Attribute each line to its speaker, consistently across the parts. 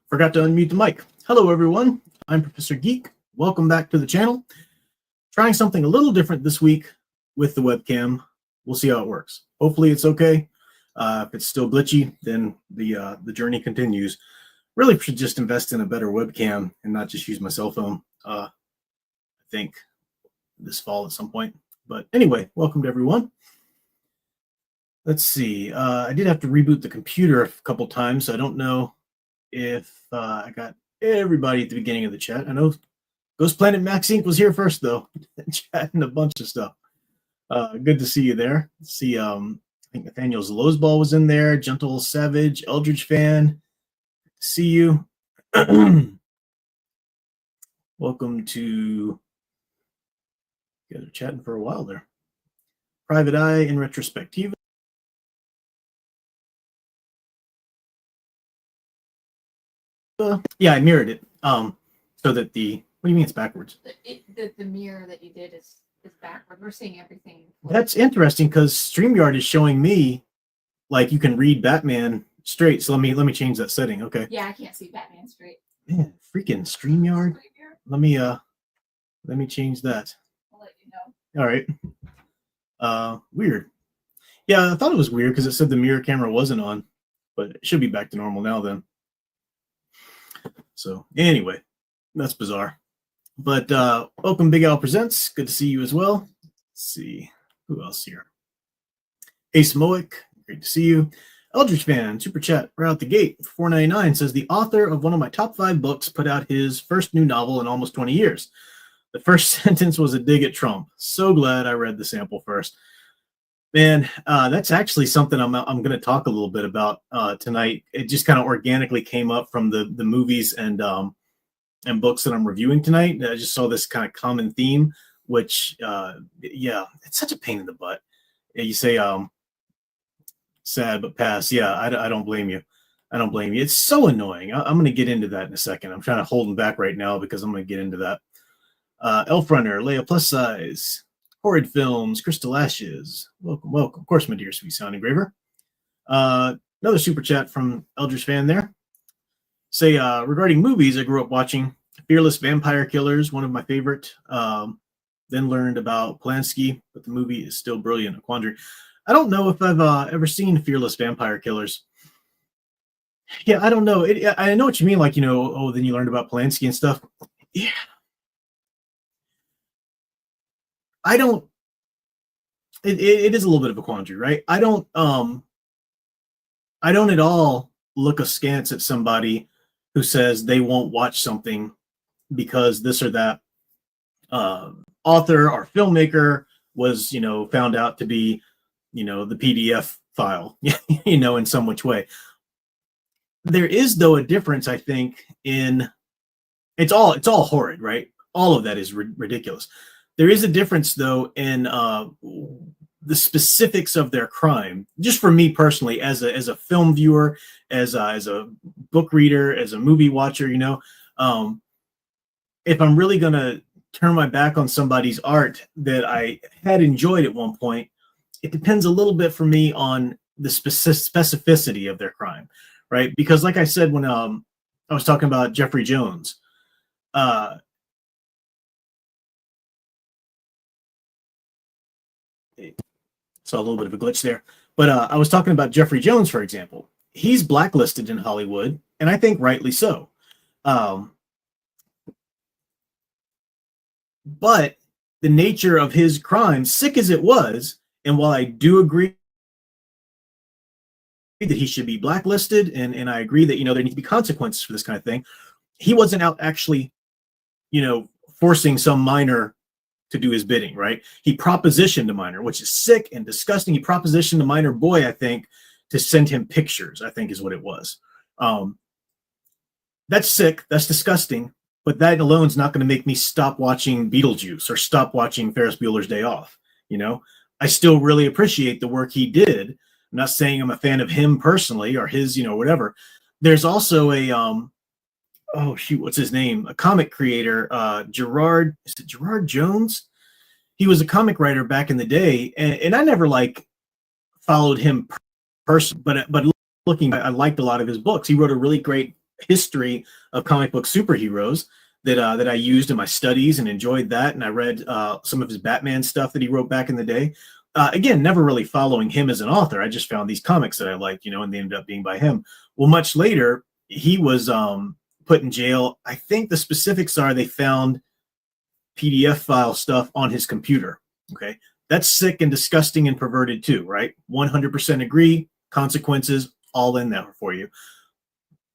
Speaker 1: Forgot to unmute the mic. Hello, everyone. I'm Professor Geek. Welcome back to the channel. Trying something a little different this week with the webcam. We'll see how it works. Hopefully it's okay. If it's still glitchy, then the journey continues. Really should just invest in a better webcam and not just use my cell phone. I think this fall at some point. But anyway, welcome to everyone. Let's see. I did have to reboot the computer a couple times, so I don't know if I got everybody at the beginning of the chat. I know Ghost Planet Max Inc. was here first, though, chatting a bunch of stuff. Good to see you there. See, I think Nathaniel's Lowsball was in there. Gentle Savage, Eldrich Fan. See you. Welcome to. You guys are chatting for a while there. Private Eye in Retrospectiva. Yeah, I mirrored it. So that the. What do you mean it's backwards?
Speaker 2: The mirror that you did is backward. We're seeing everything.
Speaker 1: That's interesting because StreamYard is showing me like you can read Batman straight. So let me change that setting. Okay.
Speaker 2: Yeah, I can't see Batman straight.
Speaker 1: Man, freaking StreamYard. Let me change that.
Speaker 2: I'll let you know.
Speaker 1: All right. Weird. Yeah, I thought it was weird because it said the mirror camera wasn't on, but it should be back to normal now then. So anyway, that's bizarre. But welcome, Big Al Presents. Good to see you as well. Let's see who else here. Ace Moic, great to see you. Eldrich Fan, super chat right out the gate. $4.99 says the author of one of my top 5 books put out his first new novel in almost 20 years. The first sentence was a dig at Trump. So glad I read the sample first. Man, that's actually something I'm going to talk a little bit about tonight. It just kind of organically came up from the movies and books that I'm reviewing tonight. I just saw this kind of common theme, which, yeah, it's such a pain in the butt. You say, sad but pass. Yeah, I don't blame you. I don't blame you. It's so annoying. I'm going to get into that in a second. I'm trying to hold them back right now because I'm going to get into that. Elf Runner, Leia Plus Size, Horrid Films, Crystal Ashes. Welcome, welcome. Of course, my dear sweet sound engraver. Another super chat from Eldrich Fan there. Say, regarding movies, I grew up watching Fearless Vampire Killers, one of my favorite. Then learned about Polanski, but the movie is still brilliant. A quandary. I don't know if I've ever seen Fearless Vampire Killers. Yeah, I don't know. I know what you mean. Like, you know, oh, then you learned about Polanski and stuff. Yeah. I don't. It is a little bit of a quandary, right? I don't at all look askance at somebody who says they won't watch something because this or that author or filmmaker was, you know, found out to be, you know, the PDF file, you know, in some which way. There is, though, a difference, I think, in it's all horrid, right? All of that is ridiculous. There is a difference, though, in the specifics of their crime. Just for me personally, as a film viewer, as a book reader, as a movie watcher, you know, if I'm really gonna turn my back on somebody's art that I had enjoyed at one point, it depends a little bit for me on the specificity of their crime, right? Because, like I said when I was talking about Jeffrey Jones. Saw a little bit of a glitch there. But I was talking about Jeffrey Jones, for example. He's blacklisted in Hollywood, and I think rightly so. But the nature of his crime, sick as it was, and while I do agree that he should be blacklisted, and I agree that, you know, there need to be consequences for this kind of thing, he wasn't out actually, you know, forcing some minor to do his bidding, right? He propositioned a minor, which is sick and disgusting. He propositioned a minor boy, I think, to send him pictures, I think is what it was. That's sick. That's disgusting. But that alone is not going to make me stop watching Beetlejuice or stop watching Ferris Bueller's Day Off. You know, I still really appreciate the work he did. I'm not saying I'm a fan of him personally or his, you know, whatever. There's also a, oh shoot, what's his name? A comic creator, Gerard Jones? He was a comic writer back in the day, and I never like followed him personally, but looking, I liked a lot of his books. He wrote a really great history of comic book superheroes that I used in my studies and enjoyed that. And I read some of his Batman stuff that he wrote back in the day. Again, never really following him as an author. I just found these comics that I liked, and they ended up being by him. Well, much later, he was put in jail. I think the specifics are they found PDF file stuff on his computer. Okay. That's sick and disgusting and perverted too, right? 100% agree. Consequences all in there for you.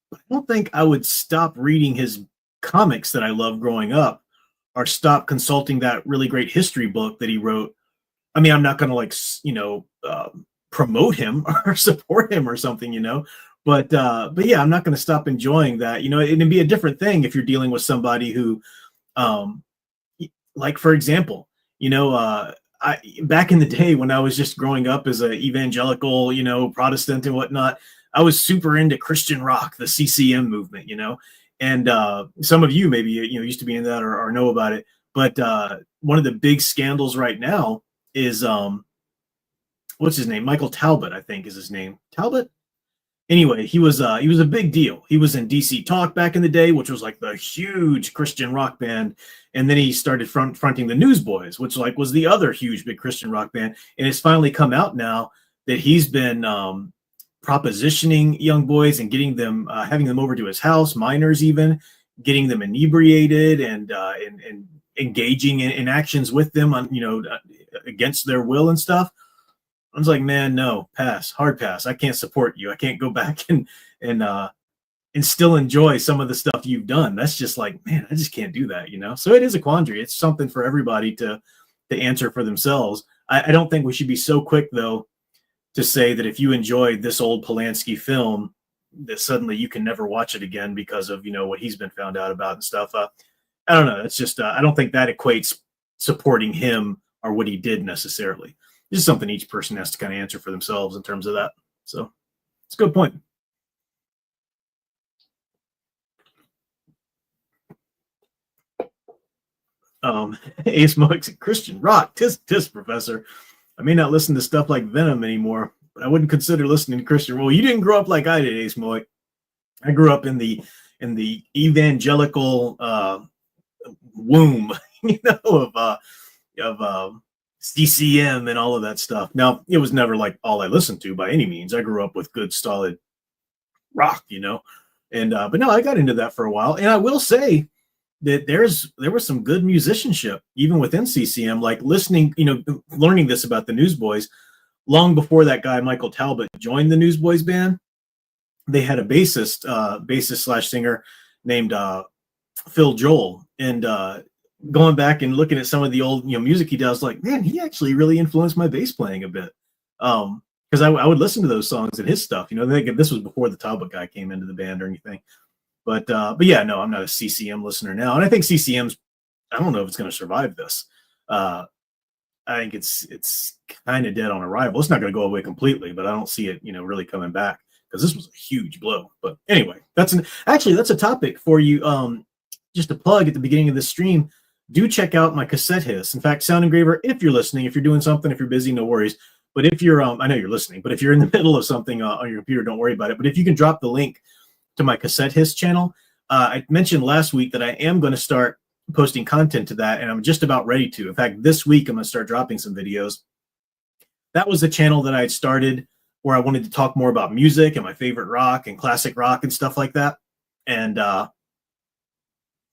Speaker 1: But I don't think I would stop reading his comics that I loved growing up or stop consulting that really great history book that he wrote. I mean, I'm not going to promote him or support him or something, but yeah, I'm not going to stop enjoying that. It'd be a different thing if you're dealing with somebody who, like, for example, I back in the day when I was just growing up as an evangelical, Protestant and whatnot, I was super into Christian rock, the CCM movement, and some of you maybe used to be in that or know about it. But one of the big scandals right now is what's his name? Michael Talbot, I think is his name. Talbot. Anyway, he was a big deal. He was in DC Talk back in the day, which was like the huge Christian rock band, and then he started fronting the Newsboys, which was the other huge big Christian rock band. And it's finally come out now that he's been propositioning young boys and getting them, having them over to his house, minors even, getting them inebriated and engaging in actions with them on against their will and stuff. I was like, man, no, pass, hard pass. I can't support you. I can't go back and still enjoy some of the stuff you've done. That's just like, man, I just can't do that, So it is a quandary. It's something for everybody to answer for themselves. I don't think we should be so quick, though, to say that if you enjoyed this old Polanski film, that suddenly you can never watch it again because of what he's been found out about and stuff. I don't know. It's just I don't think that equates supporting him or what he did necessarily. This is something each person has to kind of answer for themselves in terms of that. So it's a good point. Ace Moix, Christian rock, tis professor. I may not listen to stuff like Venom anymore, but I wouldn't consider listening to Christian. Well, you didn't grow up like I did, Ace Moix. I grew up in the evangelical womb, of CCM and all of that stuff. Now, it was never like all I listened to by any means. I grew up with good, solid rock, and but no, I got into that for a while. And I will say that there was some good musicianship even within CCM, like listening, learning this about the Newsboys long before that guy Michael Talbot joined the Newsboys band. They had a bassist / singer named Phil Joel, and going back and looking at some of the old music he does, like, man, he actually really influenced my bass playing a bit. Because I would listen to those songs and his stuff. This was before the Talbot guy came into the band or anything. But yeah, no, I'm not a CCM listener now, and I think CCM's, I don't know if it's going to survive this. I think it's kind of dead on arrival. It's not going to go away completely, but I don't see it, really coming back because this was a huge blow. But anyway, that's a topic for you. Just a plug at the beginning of this stream. Do check out my cassette hiss. In fact, Sound Engraver, if you're listening, if you're doing something, if you're busy, no worries. But if you're, I know you're listening, but if you're in the middle of something on your computer, don't worry about it. But if you can drop the link to my cassette hiss channel, I mentioned last week that I am going to start posting content to that, and I'm just about ready to. In fact, this week I'm going to start dropping some videos. That was the channel that I had started where I wanted to talk more about music and my favorite rock and classic rock and stuff like that. And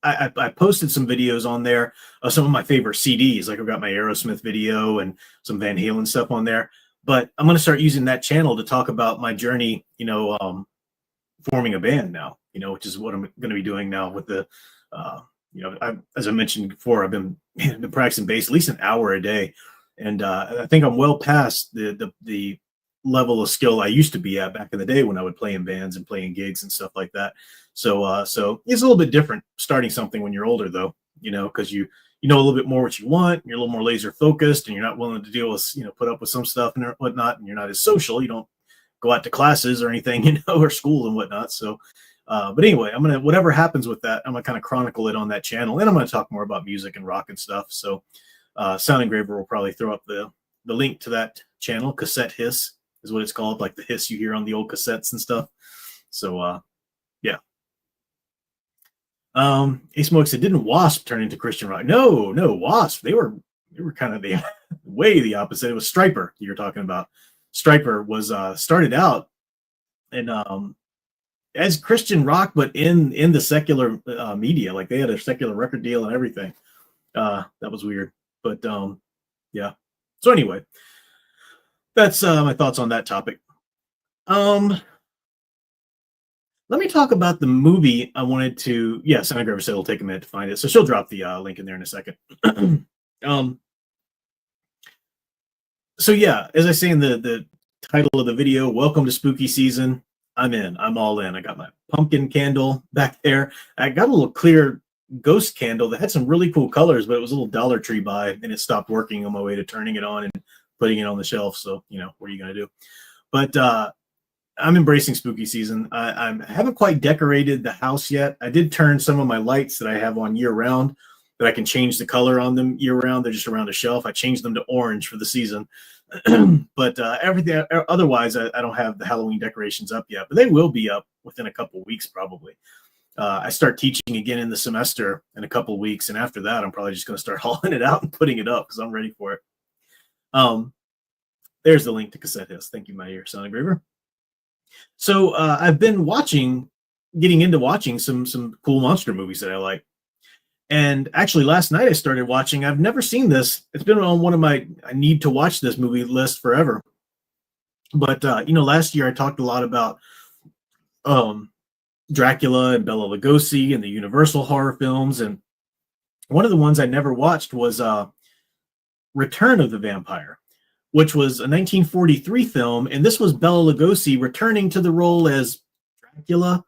Speaker 1: I posted some videos on there of some of my favorite CDs. Like I've got my Aerosmith video and some Van Halen stuff on there. But I'm going to start using that channel to talk about my journey, forming a band now, which is what I'm going to be doing now with the, as I mentioned before, I've been practicing bass at least an hour a day. And I think I'm well past the level of skill I used to be at back in the day when I would play in bands and play in gigs and stuff like that. So it's a little bit different starting something when you're older, though, because you know a little bit more what you want. You're a little more laser focused, and you're not willing to deal with, put up with some stuff and whatnot. And you're not as social. You don't go out to classes or anything, or school and whatnot. So, but anyway, I'm gonna, whatever happens with that, I'm gonna kind of chronicle it on that channel, and I'm gonna talk more about music and rock and stuff. So, Sound Engraver will probably throw up the link to that channel. Cassette Hiss is what it's called, like the hiss you hear on the old cassettes and stuff. So, yeah. Ace Smoke said, didn't Wasp turn into Christian rock? No, Wasp. They were kind of the way the opposite. It was Striper you're talking about. Striper was started out and as Christian rock, but in the secular media. Like they had a secular record deal and everything. That was weird, but yeah. So anyway, that's my thoughts on that topic. Let me talk about the movie I wanted to. Yeah, Santa Graver said it'll take a minute to find it, so she'll drop the link in there in a second. So yeah, as I say in the title of the video, welcome to spooky season. I'm in. I'm all in. I got my pumpkin candle back there. I got a little clear ghost candle that had some really cool colors, but it was a little Dollar Tree buy, and it stopped working on my way to turning it on and putting it on the shelf. So, what are you going to do? But I'm embracing spooky season. I haven't quite decorated the house yet. I did turn some of my lights that I have on year round that I can change the color on them year round. They're just around a shelf. I changed them to orange for the season. But everything otherwise, I don't have the Halloween decorations up yet, but they will be up within a couple weeks probably. I start teaching again in the semester in a couple weeks, and after that, I'm probably just going to start hauling it out and putting it up because I'm ready for it. There's the link to Cassette Hiss. Thank you, my dear Sound Engraver. So I've been getting into watching some cool monster movies that I like. And actually, last night I started watching. I've never seen this. It's been on one of my I need to watch this movie list forever. But last year I talked a lot about Dracula and Bela Lugosi and the Universal horror films, and one of the ones I never watched was Return of the Vampire, which was a 1943 film, and this was Bela Lugosi returning to the role as Dracula.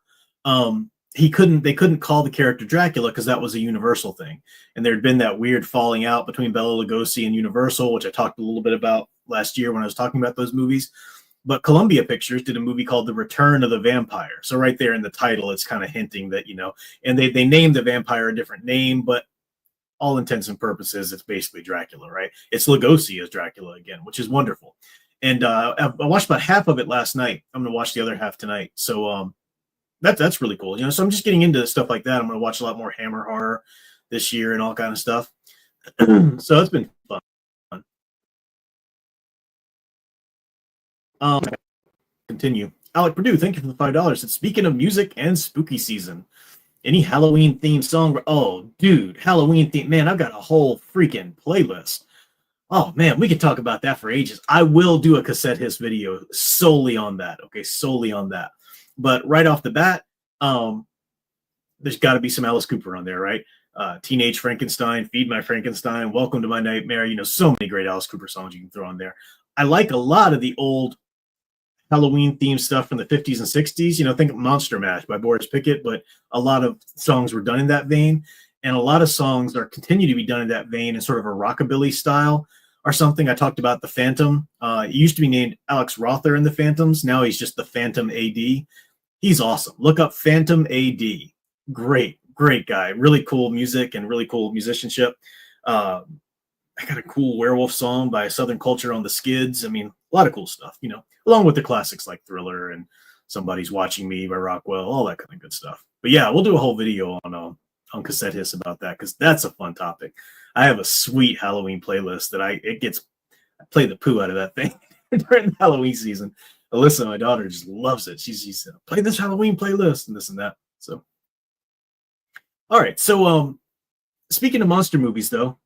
Speaker 1: They couldn't call the character Dracula because that was a Universal thing, and there had been that weird falling out between Bela Lugosi and Universal, which I talked a little bit about last year when I was talking about those movies. But Columbia Pictures did a movie called The Return of the Vampire. So right there in the title, it's kind of hinting that, and they named the vampire a different name, but all intents and purposes, it's basically Dracula, right? It's Lugosi as Dracula again, which is wonderful. And I watched about half of it last night. I'm going to watch the other half tonight. So that's really cool. So I'm just getting into stuff like that. I'm going to watch a lot more Hammer horror this year and all kind of stuff. So it's been fun. Continue. Alec Purdue, thank you for the $5. It's speaking of music and spooky season. Any Halloween themed song? Oh, dude, Halloween theme. Man, I've got a whole freaking playlist. Oh, man, we could talk about that for ages. I will do a Cassette Hiss video solely on that. Okay, solely on that. But right off the bat, there's got to be some Alice Cooper on there, right? Teenage Frankenstein, Feed My Frankenstein, Welcome to My Nightmare. So many great Alice Cooper songs you can throw on there. I like a lot of the old Halloween themed stuff from the 50s and 60s. Think of Monster Mash by Boris Pickett, but a lot of songs were done in that vein. And a lot of songs continue to be done in that vein in sort of a rockabilly style or something. I talked about the Phantom. He used to be named Alex Rother in the Phantoms. Now he's just the Phantom AD. He's awesome. Look up Phantom AD. Great guy. Really cool music and really cool musicianship. I got a cool werewolf song by Southern Culture on the Skids. I mean, a lot of cool stuff, along with the classics like Thriller and Somebody's Watching Me by Rockwell, all that kind of good stuff. But yeah, we'll do a whole video on Cassette Hiss about that because that's a fun topic. I have a sweet Halloween playlist that I play the poo out of that thing during the Halloween season. Alyssa, my daughter, just loves it. She's play this Halloween playlist and this and that. So, all right. So, speaking of monster movies, though,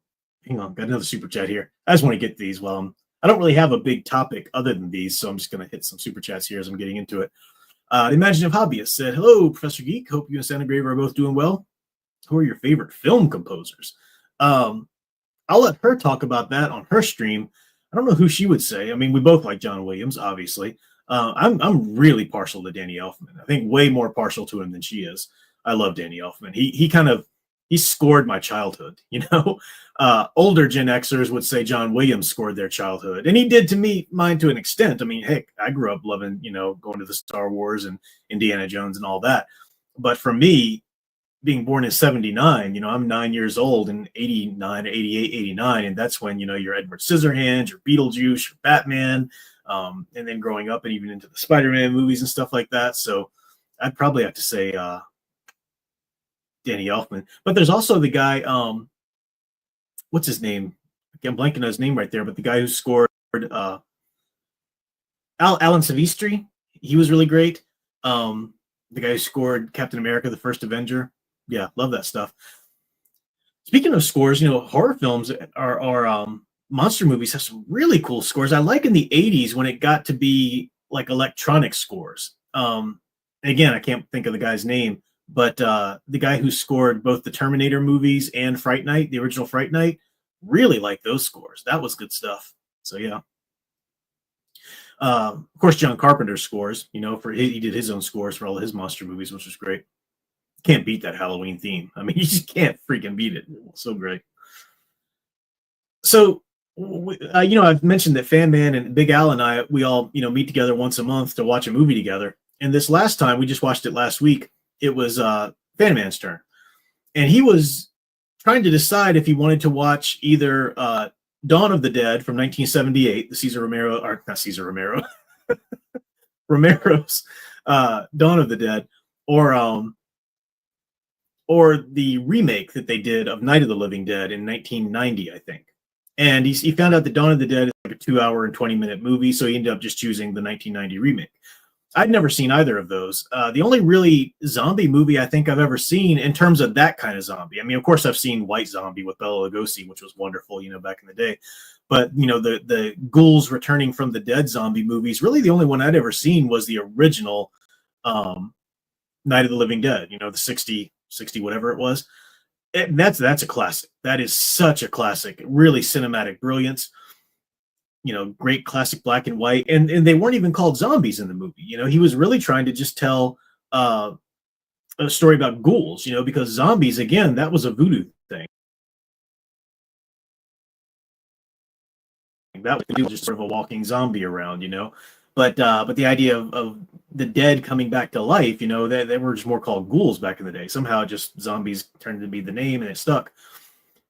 Speaker 1: hang on, got another super chat here. I just want to get these. Well, I don't really have a big topic other than these, so I'm just going to hit some super chats here as I'm getting into it. The Imaginative Hobbyist said, "Hello, Professor Geek. Hope you and Santa Graver are both doing well. Who are your favorite film composers?" I'll let her talk about that on her stream. I don't know who she would say. I mean, we both like John Williams, obviously. I'm really partial to Danny Elfman. I think way more partial to him than she is. I love Danny Elfman. He scored my childhood. Older Gen Xers would say John Williams scored their childhood, and he did to mine to an extent. I mean, heck, I grew up loving going to the Star Wars and Indiana Jones and all that. But for me, being born in 79, I'm 9 years old in 89, 88, 89. And that's when, you're Edward Scissorhands, your Beetlejuice, your Batman, and then growing up and even into the Spider-Man movies and stuff like that. So I'd probably have to say Danny Elfman. But there's also the guy, what's his name? I'm blanking on his name right there, but the guy who scored Alan Silvestri, he was really great. The guy who scored Captain America, the First Avenger. Yeah, love that stuff. Speaking of scores, horror films are monster movies have some really cool scores. I like in the 80s when it got to be like electronic scores. Again, I can't think of the guy's name, but the guy who scored both the Terminator movies and Fright Night, the original Fright Night, really liked those scores. That was good stuff. So yeah. Of course, John Carpenter's scores, he did his own scores for all of his monster movies, which was great. Can't beat that Halloween theme. I mean, you just can't freaking beat it. So great. So, I've mentioned that Fan Man and Big Al and I, we all, meet together once a month to watch a movie together. And this last time, we just watched it last week. It was Fan Man's turn. And he was trying to decide if he wanted to watch either Dawn of the Dead from 1978, the Cesar Romero, or not Cesar Romero, Romero's Dawn of the Dead, or the remake that they did of Night of the Living Dead in 1990, I think. And he found out that Dawn of the Dead is like a 2-hour and 20-minute movie, so he ended up just choosing the 1990 remake. I'd never seen either of those. The only really zombie movie I think I've ever seen in terms of that kind of zombie. I mean, of course, I've seen White Zombie with Bela Lugosi, which was wonderful, back in the day. But, the ghouls returning from the dead zombie movies, really the only one I'd ever seen was the original Night of the Living Dead, the 60 whatever it was. That's a classic. That is such a classic. Really cinematic brilliance. Great classic black and white. And they weren't even called zombies in the movie. He was really trying to just tell a story about ghouls, because zombies, again, that was a voodoo thing. That was just sort of a walking zombie around, But the idea of the dead coming back to life, they were just more called ghouls back in the day. Somehow just zombies turned to be the name and it stuck.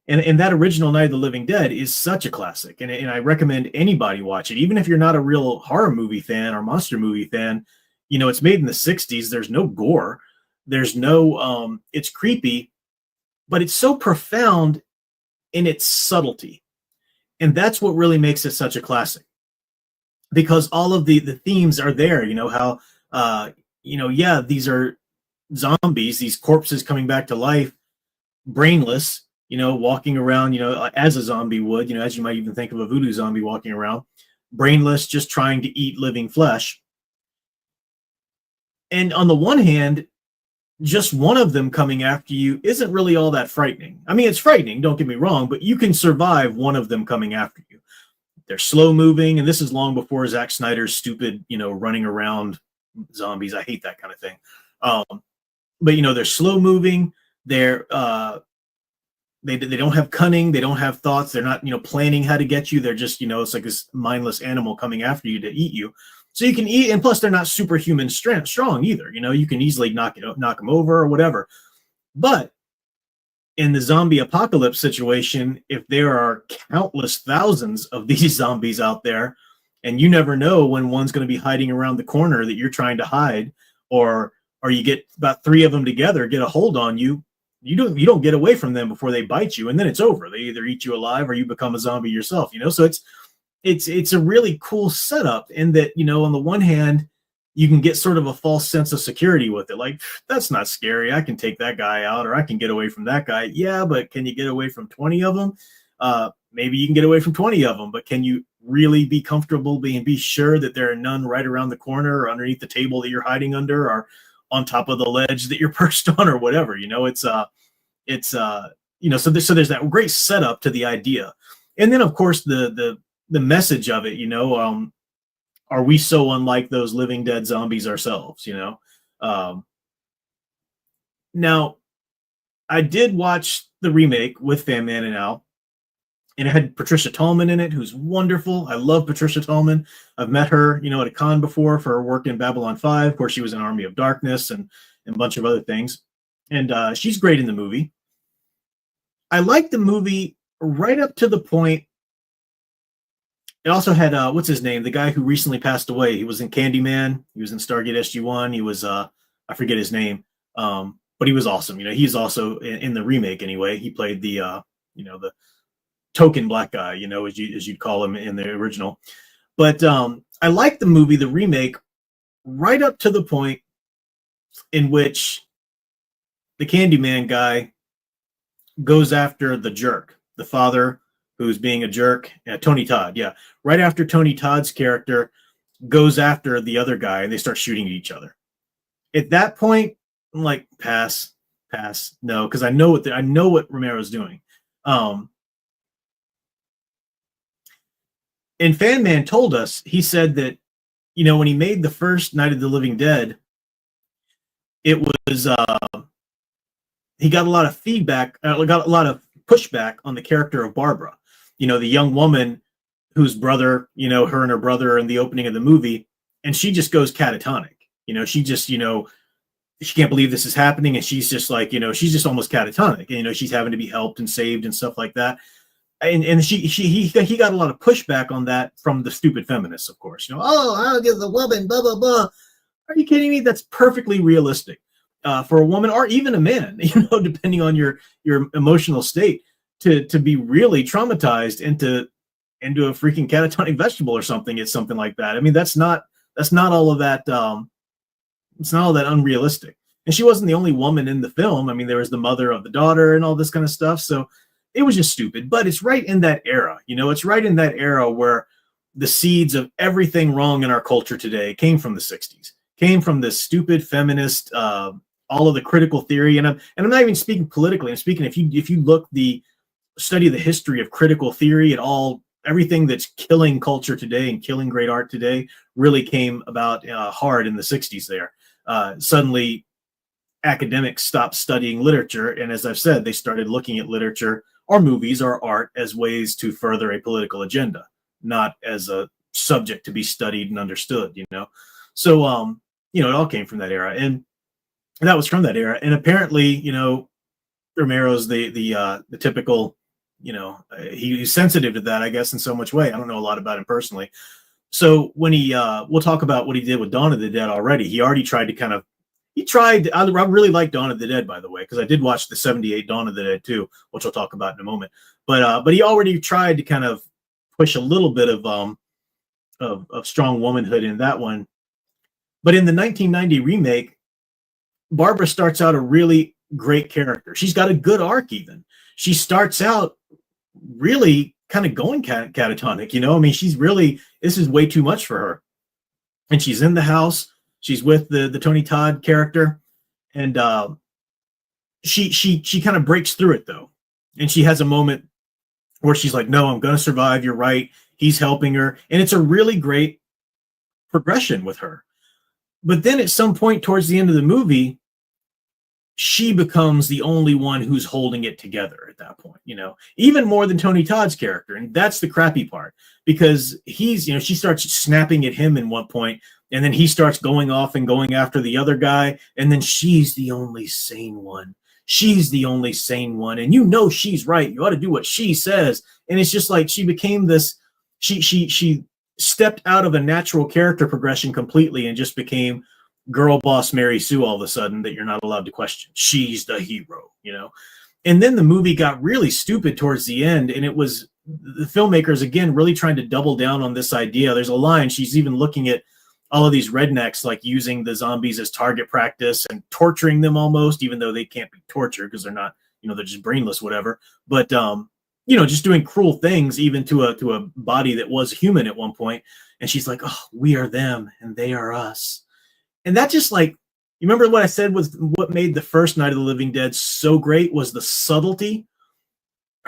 Speaker 1: And that original Night of the Living Dead is such a classic. And I recommend anybody watch it, even if you're not a real horror movie fan or monster movie fan. It's made in the 60s. There's no gore. There's no, it's creepy, but it's so profound in its subtlety. And that's what really makes it such a classic. Because all of the themes are there, how, these are zombies, these corpses coming back to life, brainless, walking around, as a zombie would, as you might even think of a voodoo zombie walking around, brainless, just trying to eat living flesh. And on the one hand, just one of them coming after you isn't really all that frightening. I mean, it's frightening, don't get me wrong, but you can survive one of them coming after you. They're slow moving, and this is long before Zack Snyder's stupid, running around zombies. I hate that kind of thing. But they're slow moving. They're they don't have cunning. They don't have thoughts. They're not planning how to get you. They're just it's like this mindless animal coming after you to eat you. So you can eat, and plus they're not superhuman strong either. You can easily knock them over or whatever. But in the zombie apocalypse situation, if there are countless thousands of these zombies out there, and you never know when one's going to be hiding around the corner that you're trying to hide, or you get about 3 of them together, get a hold on you, you don't get away from them before they bite you, and then it's over. They either eat you alive or you become a zombie yourself. So it's a really cool setup in that on the one hand, you can get sort of a false sense of security with it. Like, that's not scary. I can take that guy out, or I can get away from that guy. Yeah, but can you get away from 20 of them? Maybe you can get away from 20 of them, but can you really be comfortable and be sure that there are none right around the corner or underneath the table that you're hiding under or on top of the ledge that you're perched on or whatever? So there's that great setup to the idea. And then, of course, the message of it, are we so unlike those living dead zombies ourselves? Now, I did watch the remake with Fan Man and Al, and it had Patricia Tallman in it, who's wonderful. I love Patricia Tallman. I've met her, at a con before for her work in Babylon 5. Of course, she was in Army of Darkness and a bunch of other things. And she's great in the movie. I liked the movie right up to the point. It also had, what's his name? The guy who recently passed away. He was in Candyman. He was in Stargate SG-1. He was, I forget his name. but he was awesome. He's also in the remake anyway. He played the the token black guy, as you'd call him in the original. But I like the movie, the remake, right up to the point in which the Candyman guy goes after the jerk, the father who's being a jerk, Tony Todd. Yeah, right after Tony Todd's character goes after the other guy, and they start shooting at each other. At that point, I'm like, pass, no, because I know what Romero's doing. And Fan Man told us, he said that, when he made the first Night of the Living Dead, it was he got a lot of feedback, got a lot of pushback on the character of Barbara, the young woman whose brother, her and her brother are in the opening of the movie, and she just goes catatonic. She just, she can't believe this is happening, and she's just like, she's just almost catatonic. And, she's having to be helped and saved and stuff like that. And he got a lot of pushback on that from the stupid feminists, of course. Oh, I'll give the woman, blah, blah, blah. Are you kidding me? That's perfectly realistic for a woman or even a man, depending on your emotional state, to be really traumatized into a freaking catatonic vegetable or something. It's something like that. I mean, that's not all of that. It's not all that unrealistic. And she wasn't the only woman in the film. I mean, there was the mother of the daughter and all this kind of stuff. So it was just stupid, but it's right in that era. It's right in that era where the seeds of everything wrong in our culture today came from the 60s, came from this stupid feminist, all of the critical theory. And I'm not even speaking politically. I'm speaking, if you study the history of critical theory at all, everything that's killing culture today and killing great art today really came about hard in the 60s there. Suddenly academics stopped studying literature. And as I've said, they started looking at literature or movies or art as ways to further a political agenda, not as a subject to be studied and understood, So, it all came from that era. And that was from that era. And apparently, Romero's the typical, he's sensitive to that, I guess, in so much way. I don't know a lot about him personally. So when we'll talk about what he did with Dawn of the Dead already. He already tried to I really like Dawn of the Dead, by the way, because I did watch the 78 Dawn of the Dead too, which we'll talk about in a moment. But he already tried to kind of push a little bit of strong womanhood in that one. But in the 1990 remake, Barbara starts out a really great character. She's got a good arc even. She starts out really kind of going catatonic, I mean, this is way too much for her. And she's in the house. She's with the Tony Todd character, and she kind of breaks through it though, and she has a moment where she's like, "No, I'm going to survive. You're right." He's helping her, and it's a really great progression with her. But then at some point towards the end of the movie, she becomes the only one who's holding it together at that point, even more than Tony Todd's character, and that's the crappy part because she starts snapping at him in one point. And then he starts going off and going after the other guy. And then she's the only sane one. She's the only sane one. And she's right. You ought to do what she says. And it's just like she became this, she stepped out of a natural character progression completely and just became girl boss Mary Sue all of a sudden that you're not allowed to question. She's the hero, And then the movie got really stupid towards the end. And it was the filmmakers, again, really trying to double down on this idea. There's a line, she's even looking at all of these rednecks, like using the zombies as target practice and torturing them almost, even though they can't be tortured because they're not, they're just brainless, whatever. But, just doing cruel things even to a body that was human at one point. And she's like, "Oh, we are them and they are us." And that just like, you remember what I said was what made the first Night of the Living Dead so great was the subtlety.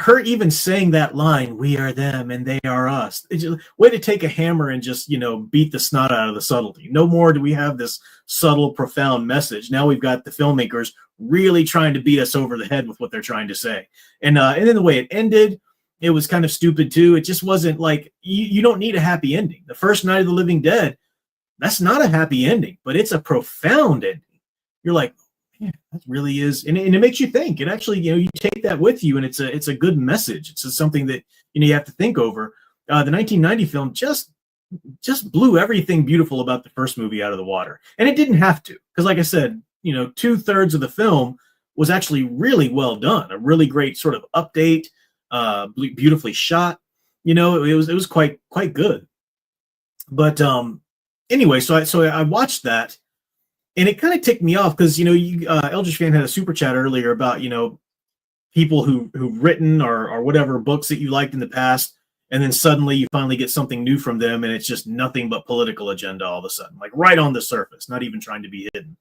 Speaker 1: Her even saying that line, "We are them and they are us." It's just, way to take a hammer and just, beat the snot out of the subtlety. No more do we have this subtle, profound message. Now we've got the filmmakers really trying to beat us over the head with what they're trying to say. And then the way it ended, it was kind of stupid too. It just wasn't like, you don't need a happy ending. The first Night of the Living Dead, that's not a happy ending, but it's a profound ending. You're like, yeah, that really is, and it makes you think. It actually, you take that with you, and it's a good message. It's just something that you have to think over. The 1990 film just blew everything beautiful about the first movie out of the water, and it didn't have to, because, like I said, 2/3 of the film was actually really well done, a really great sort of update, beautifully shot. It was quite good. But anyway, so I watched that, and it kind of ticked me off because Eldrich Fan had a super chat earlier about people who've written or whatever books that you liked in the past, and then suddenly you finally get something new from them, and it's just nothing but political agenda all of a sudden, like right on the surface, not even trying to be hidden.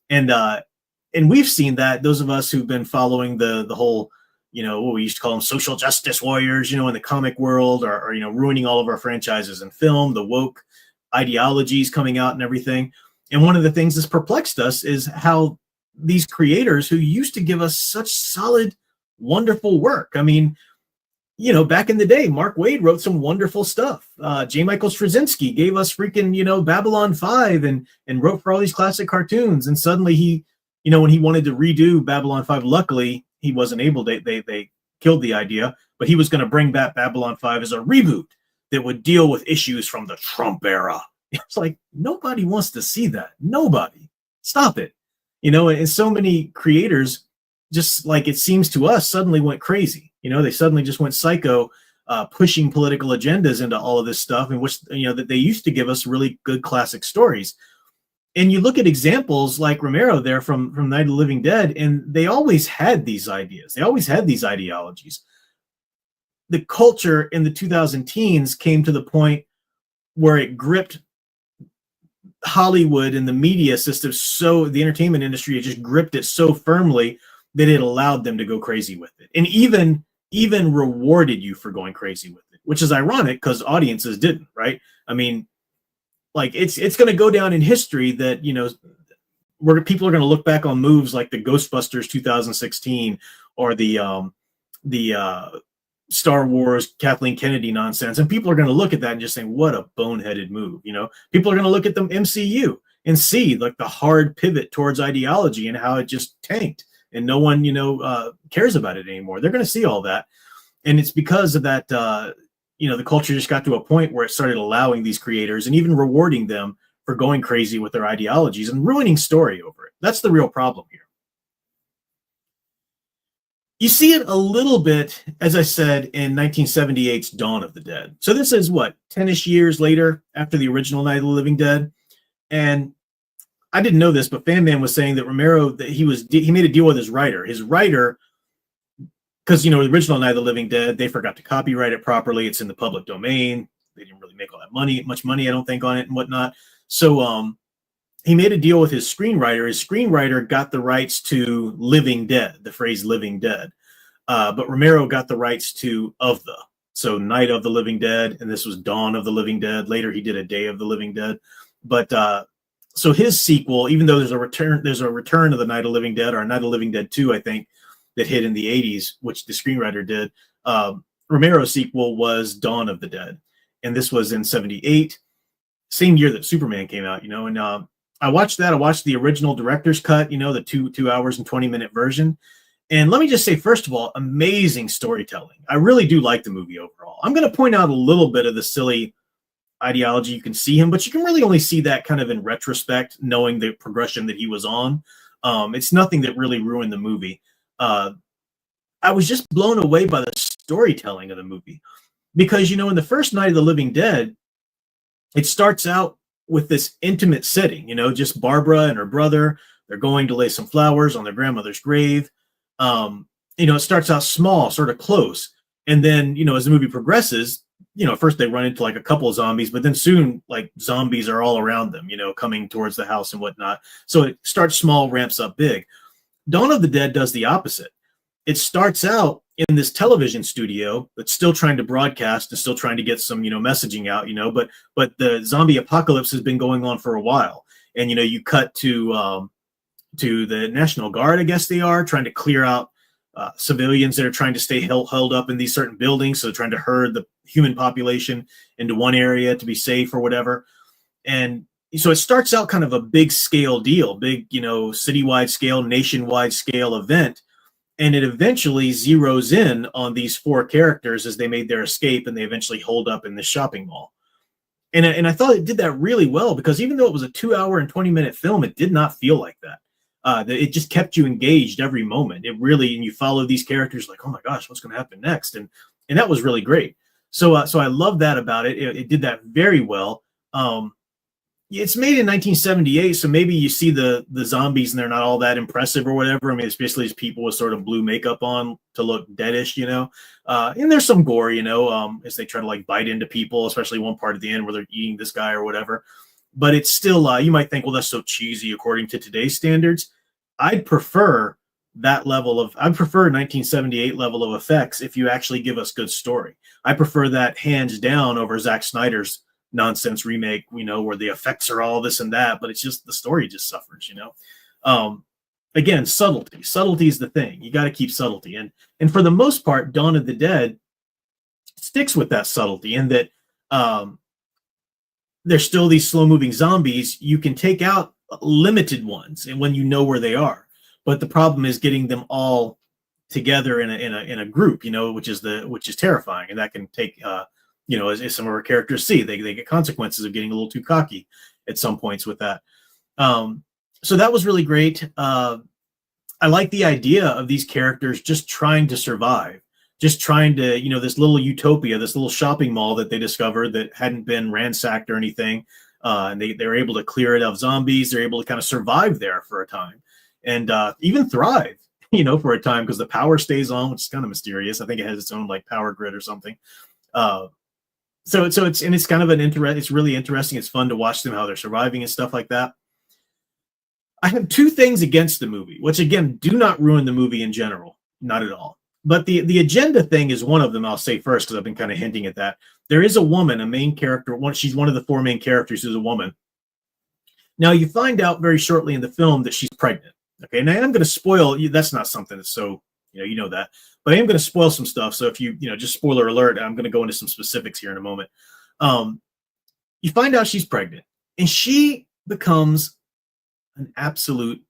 Speaker 1: And we've seen that, those of us who've been following the whole, what we used to call them social justice warriors, in the comic world, or ruining all of our franchises in film, the woke ideologies coming out and everything. And one of the things that's perplexed us is how these creators who used to give us such solid, wonderful work. I mean, back in the day, Mark Waid wrote some wonderful stuff. J. Michael Straczynski gave us freaking, Babylon 5 and wrote for all these classic cartoons. And suddenly he, when he wanted to redo Babylon 5, luckily he wasn't able to, they killed the idea, but he was going to bring back Babylon 5 as a reboot that would deal with issues from the Trump era. It's like, nobody wants to see that. Nobody. Stop it. And so many creators, just like it seems to us, suddenly went crazy. They suddenly just went psycho, pushing political agendas into all of this stuff, in which, that they used to give us really good classic stories. And you look at examples like Romero there from Night of the Living Dead, and they always had these ideas. They always had these ideologies. The culture in the 2000 teens came to the point where it gripped Hollywood and the media system, so the entertainment industry had just gripped it so firmly that it allowed them to go crazy with it, and even rewarded you for going crazy with it, which is ironic because audiences didn't, right? I mean, like it's going to go down in history that where people are going to look back on moves like the Ghostbusters 2016 or the Star Wars Kathleen Kennedy nonsense, and people are going to look at that and just say, what a boneheaded move. People are going to look at the MCU and see like the hard pivot towards ideology and how it just tanked, and no one cares about it anymore. They're going to see all that, and it's because of that. The culture just got to a point where it started allowing these creators and even rewarding them for going crazy with their ideologies and ruining story over it. That's the real problem here. You see it a little bit, as I said, in 1978's Dawn of the Dead. So this is what, 10-ish years later after the original Night of the Living Dead. And I didn't know this, but Fan Man was saying that Romero, that he made a deal with his writer. His writer, because the original Night of the Living Dead, they forgot to copyright it properly. It's in the public domain. They didn't really make all that much money, I don't think, on it and whatnot. So he made a deal with his screenwriter. His screenwriter got the rights to Living Dead, the phrase Living Dead. But Romero got the rights to Of the. So Night of the Living Dead, and this was Dawn of the Living Dead. Later he did a Day of the Living Dead. But so his sequel, even though there's a return of the Night of the Living Dead, or Night of the Living Dead 2, I think, that hit in the 80s, which the screenwriter did. Romero's sequel was Dawn of the Dead. And this was in 78, same year that Superman came out, and I watched that. I watched the original director's cut, the 2 hours and 20-minute version. And let me just say, first of all, amazing storytelling. I really do like the movie overall. I'm going to point out a little bit of the silly ideology. You can see him, but you can really only see that kind of in retrospect, knowing the progression that he was on. It's nothing that really ruined the movie. I was just blown away by the storytelling of the movie. Because, in the first Night of the Living Dead, it starts out with this intimate setting, just Barbara and her brother. They're going to lay some flowers on their grandmother's grave. It starts out small, sort of close. And then, as the movie progresses, first they run into like a couple of zombies, but then soon like zombies are all around them, coming towards the house and whatnot. So it starts small, ramps up big. Dawn of the Dead does the opposite. It starts out in this television studio that's still trying to broadcast and still trying to get some, messaging out, but the zombie apocalypse has been going on for a while. And, you cut to the National Guard, I guess they are, trying to clear out civilians that are trying to stay held up in these certain buildings. So they're trying to herd the human population into one area to be safe or whatever. And so it starts out kind of a big scale deal, big, citywide scale, nationwide scale event. And it eventually zeroes in on these 4 characters as they made their escape, and they eventually hold up in the shopping mall. And I thought it did that really well, because even though it was a 2 hour and 20-minute film, it did not feel like that. that it just kept you engaged every moment. It really, and you follow these characters like, oh my gosh, what's going to happen next? And that was really great. So I love that about it. It did that very well. It's made in 1978, so maybe you see the zombies and they're not all that impressive or whatever. I mean, it's basically just people with sort of blue makeup on to look deadish, and there's some gore, as they try to like bite into people, especially one part at the end where they're eating this guy or whatever. But it's still, you might think, well, that's so cheesy according to today's standards. I'd prefer that level of, I'd prefer 1978 level of effects if you actually give us good story. I prefer that hands down over Zack Snyder's nonsense remake, where the effects are all this and that, but it's just the story just suffers, Again, subtlety is the thing. You got to keep subtlety, and for the most part, Dawn of the Dead sticks with that subtlety, in that there's still these slow moving zombies. You can take out limited ones, and when you know where they are, but the problem is getting them all together in a group, which is terrifying, and that can take as some of our characters see, they get consequences of getting a little too cocky at some points with that. So that was really great. I like the idea of these characters just trying to survive, just trying to, this little utopia, this little shopping mall that they discovered that hadn't been ransacked or anything. And they're able to clear it of zombies. They're able to kind of survive there for a time, and even thrive, for a time, because the power stays on, which is kind of mysterious. I think it has its own like power grid or something. So it's kind of it's really interesting. It's fun to watch them, how they're surviving and stuff like that. I have two things against the movie, which again, do not ruin the movie in general, not at all. But the agenda thing is one of them. I'll say first, because I've been kind of hinting at that. There is a woman, a main character. She's one of the four main characters is a woman. Now you find out very shortly in the film that she's pregnant. Okay, now I'm going to spoil you. That's not something that's so, you know that. But I am going to spoil some stuff. So if just spoiler alert, I'm going to go into some specifics here in a moment. You find out she's pregnant, and she becomes an absolute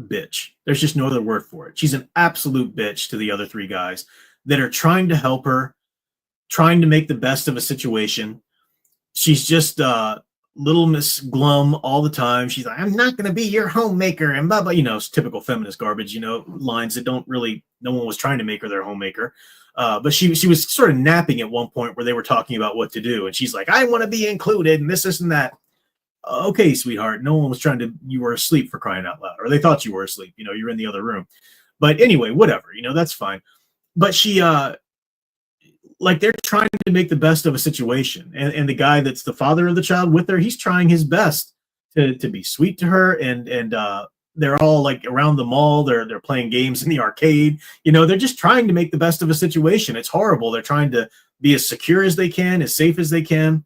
Speaker 1: bitch. There's just no other word for it. She's an absolute bitch to the other three guys that are trying to help her, trying to make the best of a situation. She's just little Miss Glum all the time. She's like, I'm not going to be your homemaker, and blah, blah, it's typical feminist garbage, lines that don't really, no one was trying to make her their homemaker. But she was sort of napping at one point where they were talking about what to do. And she's like, I want to be included and this and that. Okay, sweetheart. No one was trying to, you were asleep, for crying out loud, or they thought you were asleep. You're in the other room. But anyway, whatever, that's fine. But she, like, they're trying to make the best of a situation. And the guy that's the father of the child with her, he's trying his best to be sweet to her. And they're all like around the mall. They're playing games in the arcade. They're just trying to make the best of a situation. It's horrible. They're trying to be as secure as they can, as safe as they can.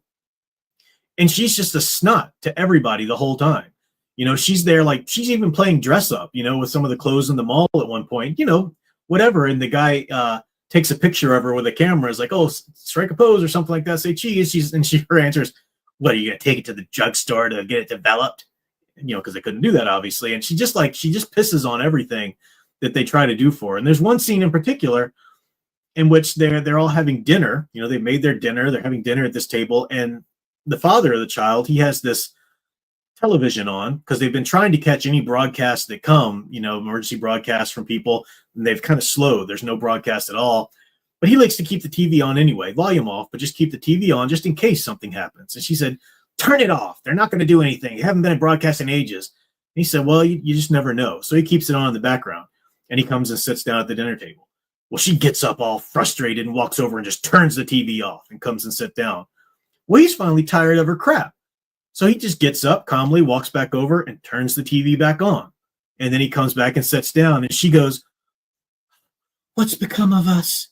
Speaker 1: And she's just a snot to everybody the whole time. She's there, like, she's even playing dress up, with some of the clothes in the mall at one point, whatever. And the guy takes a picture of her with a camera, is like, oh, strike a pose or something like that, say cheese. Her answer is, what, are you going to take it to the drugstore to get it developed? Because they couldn't do that, obviously. And she just pisses on everything that they try to do for her. And there's one scene in particular in which they're all having dinner. They made their dinner. They're having dinner at this table. And the father of the child, he has this television on because they've been trying to catch any broadcasts that come, emergency broadcasts from people, and they've kind of slowed. There's no broadcast at all. But he likes to keep the TV on anyway, volume off, but just keep the TV on just in case something happens. And she said, turn it off. They're not going to do anything. You haven't been in broadcast in ages. And he said, well, you just never know. So he keeps it on in the background, and he comes and sits down at the dinner table. Well, she gets up all frustrated and walks over and just turns the TV off and comes and sits down. Well, he's finally tired of her crap. So he just gets up calmly, walks back over, and turns the TV back on. And then he comes back and sits down, and she goes, what's become of us?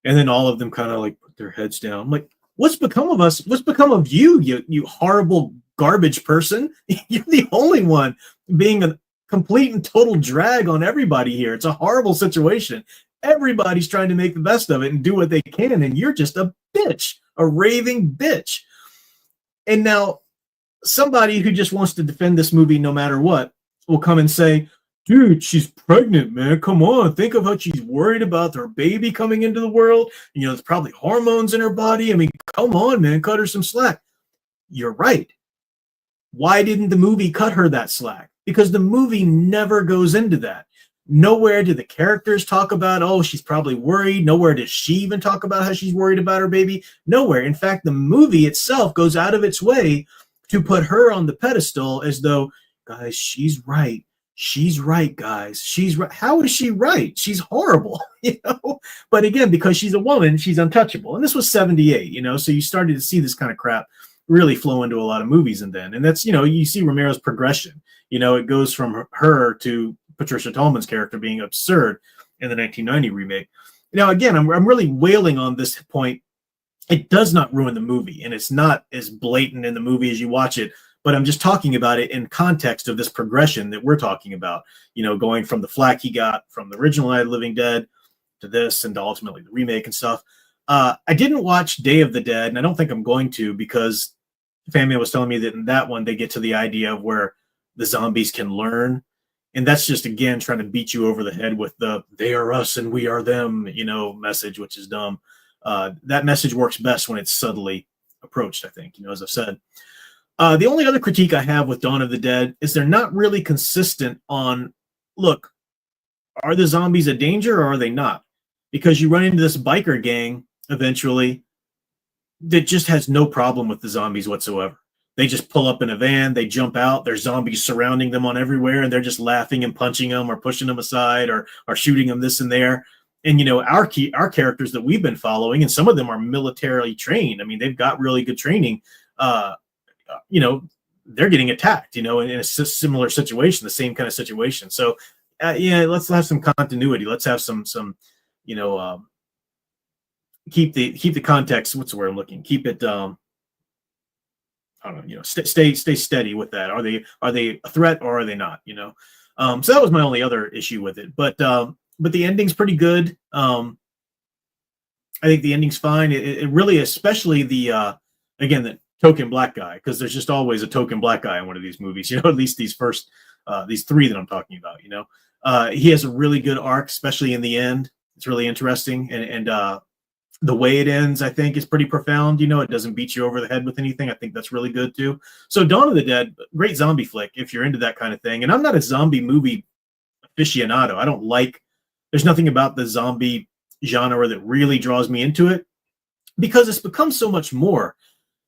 Speaker 1: And then all of them kind of like put their heads down. I'm like, what's become of us? What's become of you, you horrible garbage person? You're the only one being a complete and total drag on everybody here. It's a horrible situation. Everybody's trying to make the best of it and do what they can, and you're just a bitch. A raving bitch. And now somebody who just wants to defend this movie no matter what will come and say, dude, she's pregnant, man. Come on. Think of how she's worried about her baby coming into the world. There's probably hormones in her body. I mean, come on, man. Cut her some slack. You're right. Why didn't the movie cut her that slack? because the movie never goes into that. Nowhere do the characters talk about, oh, she's probably worried. Nowhere does she even talk about how she's worried about her baby. Nowhere. In fact, the movie itself goes out of its way to put her on the pedestal as though, guys, she's right. She's right, guys. She's right. How is she right? She's horrible, But again, because she's a woman, she's untouchable. And this was 78, so you started to see this kind of crap really flow into a lot of movies. And that's, you see Romero's progression. It goes from her to Patricia Tallman's character being absurd in the 1990 remake. Now, again, I'm really wailing on this point. It does not ruin the movie, and it's not as blatant in the movie as you watch it, but I'm just talking about it in context of this progression that we're talking about, going from the flack he got from the original Night of the Living Dead to this and to ultimately the remake and stuff. I didn't watch Day of the Dead, and I don't think I'm going to, because Family was telling me that in that one, they get to the idea of where the zombies can learn. And that's just, again, trying to beat you over the head with the they are us and we are them, message, which is dumb. That message works best when it's subtly approached, I think, as I've said. The only other critique I have with Dawn of the Dead is they're not really consistent on, look, are the zombies a danger or are they not? Because you run into this biker gang eventually that just has no problem with the zombies whatsoever. They just pull up in a van, they jump out, there's zombies surrounding them on everywhere, and they're just laughing and punching them or pushing them aside or shooting them this and there. And, our characters that we've been following, and some of them are militarily trained. I mean, they've got really good training. They're getting attacked, in a similar situation, the same kind of situation. So, let's have some continuity. Let's have some keep the context. What's the word I'm looking? Keep it, I don't know, stay steady with that. Are they a threat or are they not? So that was my only other issue with it. But the ending's pretty good. I think the ending's fine. It really, especially the token black guy, because there's just always a token black guy in one of these movies. At least these first these three that I'm talking about. He has a really good arc, especially in the end. It's really interesting, and the way it ends, I think, is pretty profound. It doesn't beat you over the head with anything. I think that's really good too. So Dawn of the Dead, great zombie flick if you're into that kind of thing. And I'm not a zombie movie aficionado. I don't like, there's nothing about the zombie genre that really draws me into it, because it's become so much more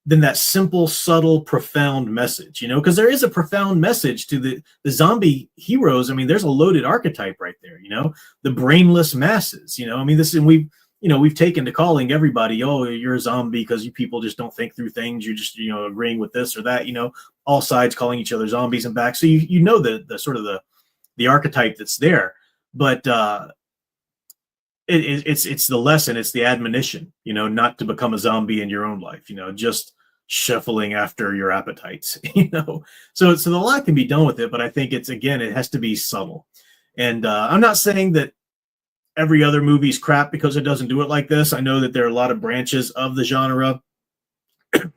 Speaker 1: than that simple, subtle, profound message, because there is a profound message to the zombie heroes. I mean, there's a loaded archetype right there, the brainless masses, I mean, this, and we've taken to calling everybody, oh, you're a zombie because you people just don't think through things. You're just, agreeing with this or that, all sides calling each other zombies and back. So the sort of the archetype that's there, but it's the lesson, it's the admonition, not to become a zombie in your own life, just shuffling after your appetites, So a lot can be done with it, but I think it has to be subtle. And I'm not saying that every other movie's crap because it doesn't do it like this. I know that there are a lot of branches of the genre.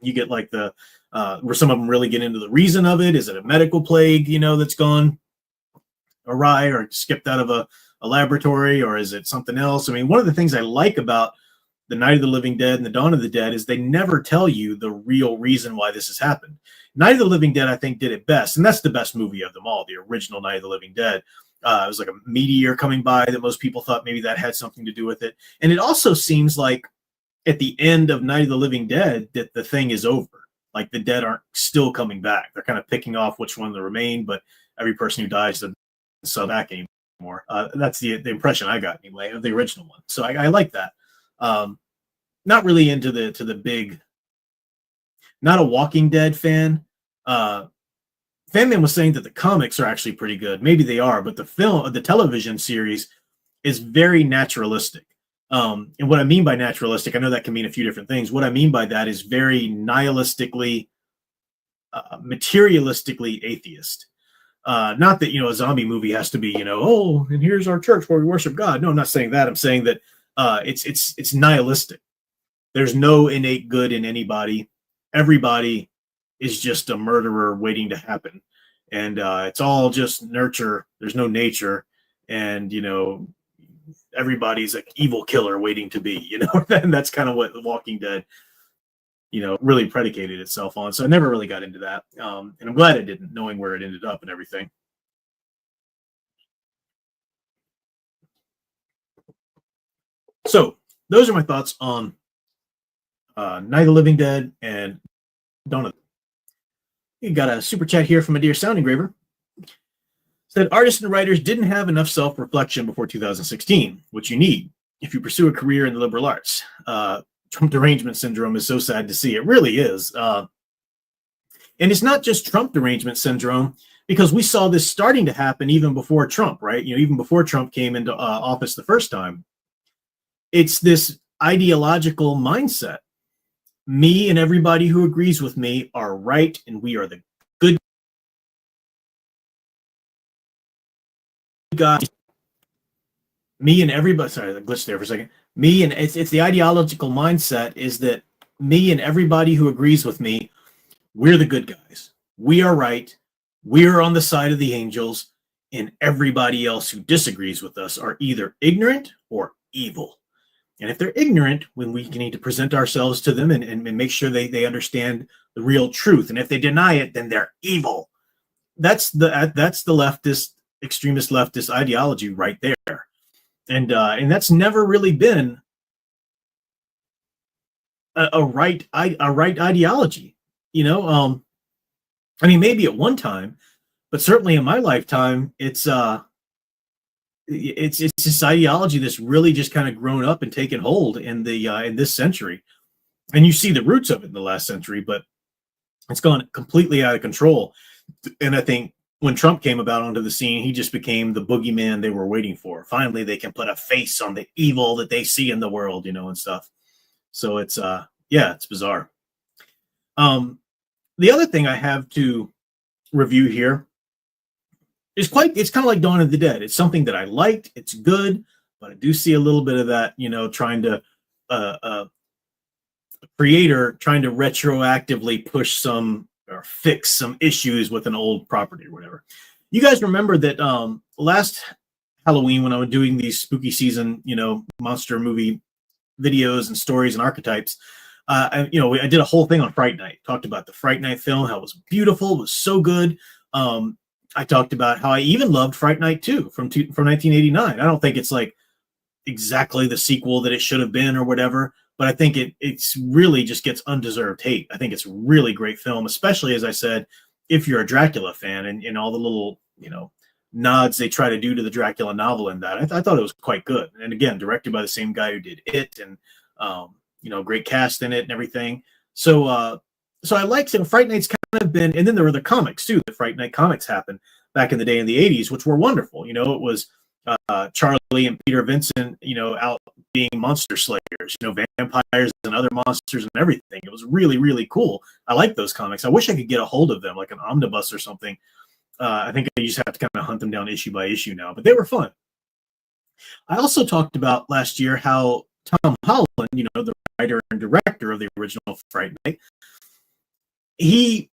Speaker 1: You get like where some of them really get into the reason of it. Is it a medical plague, that's gone awry or skipped out of a laboratory, or is it something else? I mean, one of the things I like about the Night of the Living Dead and the Dawn of the Dead is they never tell you the real reason why this has happened. Night of the Living Dead, I think, did it best, and that's the best movie of them all, the original Night of the Living Dead. It was like a meteor coming by that most people thought maybe that had something to do with it. And it also seems like at the end of Night of the Living Dead that the thing is over. Like the dead aren't still coming back. They're kind of picking off which one to remain, but every person who dies doesn't come back anymore. That's the impression I got anyway of the original one. So I like that. Not really into the big, not a Walking Dead fan. Fanman was saying that the comics are actually pretty good. Maybe they are, but the television series is very naturalistic. And what I mean by naturalistic, I know that can mean a few different things. What I mean by that is very nihilistically, materialistically atheist. Not that, a zombie movie has to be, oh, and here's our church where we worship God. No, I'm not saying that. I'm saying that it's nihilistic. There's no innate good in anybody. Everybody is just a murderer waiting to happen. And it's all just nurture. There's no nature. And, everybody's an evil killer waiting to be, and that's kind of what The Walking Dead, really predicated itself on. So I never really got into that. And I'm glad I didn't, knowing where it ended up and everything. So those are my thoughts on Night of the Living Dead and Dawn of the Dead. You got a super chat here from a dear sound engraver. Said artists and writers didn't have enough self-reflection before 2016, which you need if you pursue a career in the liberal arts. Trump derangement syndrome is so sad to see. It really is. And it's not just Trump derangement syndrome, because we saw this starting to happen even before Trump, right? Even before Trump came into office the first time. It's this ideological mindset. Me and everybody who agrees with me are right, and we are the good guys. Me and everybody, sorry, I glitched there for a second. Me and it's the ideological mindset is that me and everybody who agrees with me, we're the good guys. We are right. We are on the side of the angels, and everybody else who disagrees with us are either ignorant or evil. And if they're ignorant, when we need to present ourselves to them and make sure they understand the real truth. And if they deny it, then they're evil. That's the leftist, extremist leftist ideology right there. And that's never really been a right ideology. I mean, maybe at one time, but certainly in my lifetime, it's this ideology that's really just kind of grown up and taken hold in this century. And you see the roots of it in the last century, but it's gone completely out of control. And I think when Trump came about onto the scene, he just became the boogeyman they were waiting for. Finally, they can put a face on the evil that they see in the world, and stuff. So it's it's bizarre. The other thing I have to review here is it's kind of like Dawn of the Dead. It's something that I liked. It's good, but I do see a little bit of that, trying to a creator trying to retroactively push some or fix some issues with an old property or whatever. You guys remember that last Halloween when I was doing these spooky season, monster movie videos and stories and archetypes, I did a whole thing on Fright Night. Talked about the Fright Night film, how it was beautiful, it was so good. I talked about how I even loved Fright Night 2 from 1989. I don't think it's like exactly the sequel that it should have been or whatever, but I think it's really just gets undeserved hate. I think it's a really great film, especially, as I said, if you're a Dracula fan and all the little, nods they try to do to the Dracula novel in that. I thought it was quite good. And again, directed by the same guy who did It, and, great cast in it and everything. So I liked it. Fright Night's kind of been, and then there were the comics too. The Fright Night comics happened back in the day in the 80s, which were wonderful. It was Charlie and Peter Vincent, out being monster slayers, vampires and other monsters and everything. It was really, really cool. I like those comics. I wish I could get a hold of them, like an omnibus or something. I think I just have to kind of hunt them down issue by issue now, but they were fun. I also talked about last year how Tom Holland, the writer and director of the original Fright Night, he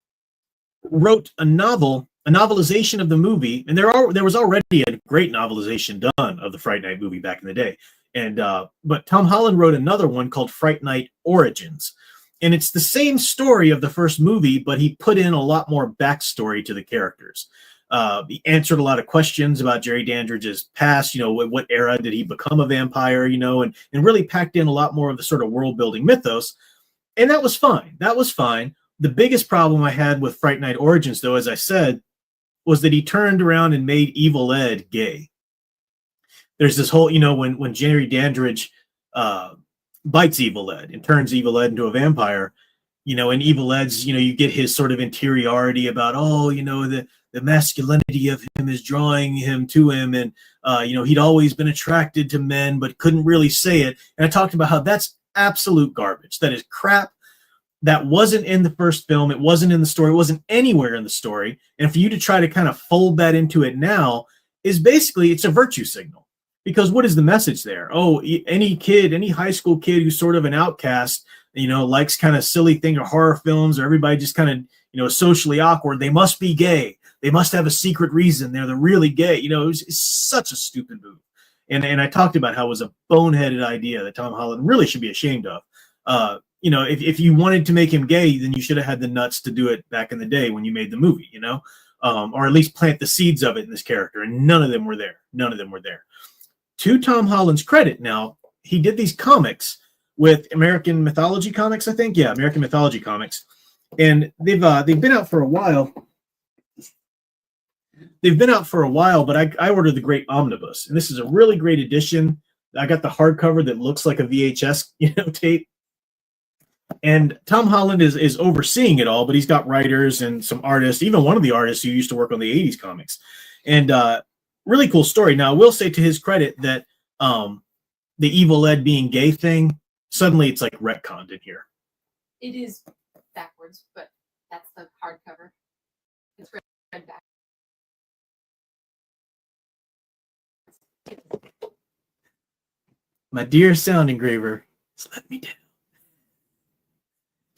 Speaker 1: wrote a novelization of the movie, and there was already a great novelization done of the Fright Night movie back in the day. And but Tom Holland wrote another one called Fright Night Origins, and it's the same story of the first movie, but he put in a lot more backstory to the characters. He answered a lot of questions about Jerry Dandridge's past. What era did he become a vampire? And really packed in a lot more of the sort of world building mythos, and that was fine. The biggest problem I had with Fright Night Origins, though, as I said, was that he turned around and made Evil Ed gay. There's this whole, when Jerry Dandridge bites Evil Ed and turns Evil Ed into a vampire, and Evil Ed's, you get his sort of interiority about, the masculinity of him is drawing him to him. And, he'd always been attracted to men, but couldn't really say it. And I talked about how that's absolute garbage. That is crap. That wasn't in the first film. It wasn't in the story. It wasn't anywhere in the story. And for you to try to kind of fold that into it now is basically, it's a virtue signal. Because what is the message there? Oh, any high school kid who's sort of an outcast, likes kind of silly thing or horror films, or everybody just kind of, socially awkward, they must be gay. They must have a secret reason. They're the really gay. It's such a stupid move. And I talked about how it was a boneheaded idea that Tom Holland really should be ashamed of. If you wanted to make him gay, then you should have had the nuts to do it back in the day when you made the movie, or at least plant the seeds of it in this character. And none of them were there. To Tom Holland's credit now, he did these comics with American Mythology Comics, I think. Yeah, American Mythology Comics, and they've been out for a while. They've been out for a while, but I ordered the Great Omnibus, and this is a really great edition. I got the hardcover that looks like a VHS, tape. And Tom Holland is overseeing it all, but he's got writers and some artists, even one of the artists who used to work on the 80s comics. And really cool story. Now, I will say to his credit that the Evil Ed being gay thing, suddenly it's like retconned in here.
Speaker 2: It is backwards, but that's the hardcover. It's read back.
Speaker 1: My dear sound engraver, just let me down.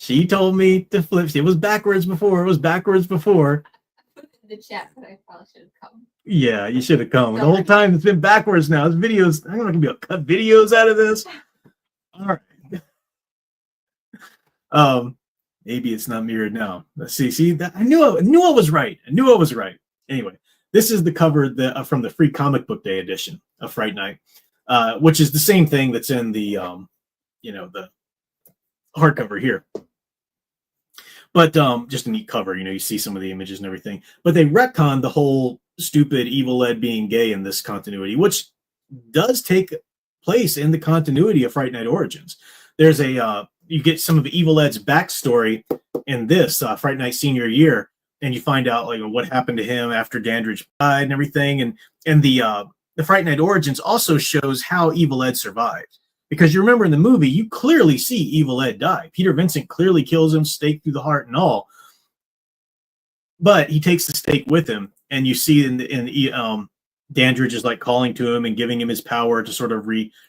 Speaker 1: She told me to flip. It was backwards before.
Speaker 2: I put it in the chat, but I probably should have come.
Speaker 1: Yeah, you should have come. The whole time it's been backwards now. It's videos. I'm not gonna be able to cut videos out of this. All right. Maybe it's not mirrored now. Let's see. See that I knew I was right. I knew I was right. Anyway, this is the cover from the free comic book day edition of Fright Night, which is the same thing that's in the the hardcover here. But just a neat cover, you see some of the images and everything. But they retconned the whole stupid Evil Ed being gay in this continuity, which does take place in the continuity of Fright Night Origins. There's you get some of Evil Ed's backstory in this Fright Night Senior Year, and you find out like what happened to him after Dandridge died and everything. And the Fright Night Origins also shows how Evil Ed survived. Because you remember in the movie, you clearly see Evil Ed die. Peter Vincent clearly kills him, stake through the heart and all. But he takes the stake with him, and you see Dandridge is like calling to him and giving him his power to sort of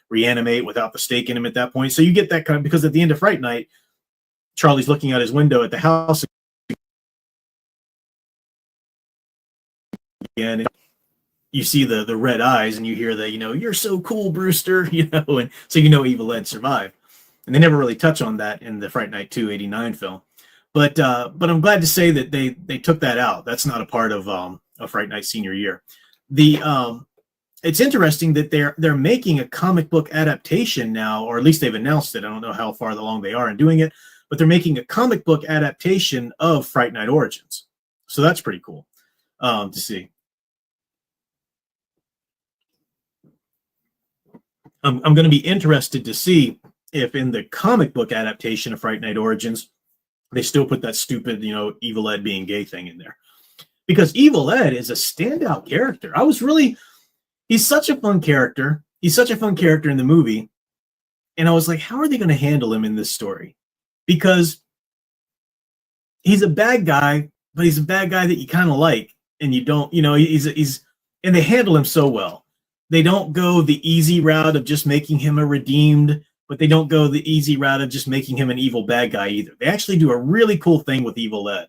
Speaker 1: reanimate without the stake in him at that point. So you get that kind of, because at the end of Fright Night, Charlie's looking out his window at the house again. And you see the red eyes, and you hear the you're so cool, Brewster, and so Evil Ed survived. And they never really touch on that in the Fright Night 2 '89 film. But I'm glad to say that they took that out. That's not a part of Fright Night Senior Year. It's interesting that they're making a comic book adaptation now, or at least they've announced it. I don't know how far along they are in doing it, but they're making a comic book adaptation of Fright Night Origins. So that's pretty cool to see. I'm going to be interested to see if in the comic book adaptation of Fright Night Origins, they still put that stupid, Evil Ed being gay thing in there. Because Evil Ed is a standout character. He's such a fun character. He's such a fun character in the movie. And I was like, how are they going to handle him in this story? Because he's a bad guy, but he's a bad guy that you kind of like. And you don't, and they handle him so well. They don't go the easy route of just making him a redeemed, but they don't go the easy route of just making him an evil bad guy either. They actually do a really cool thing with Evil Ed.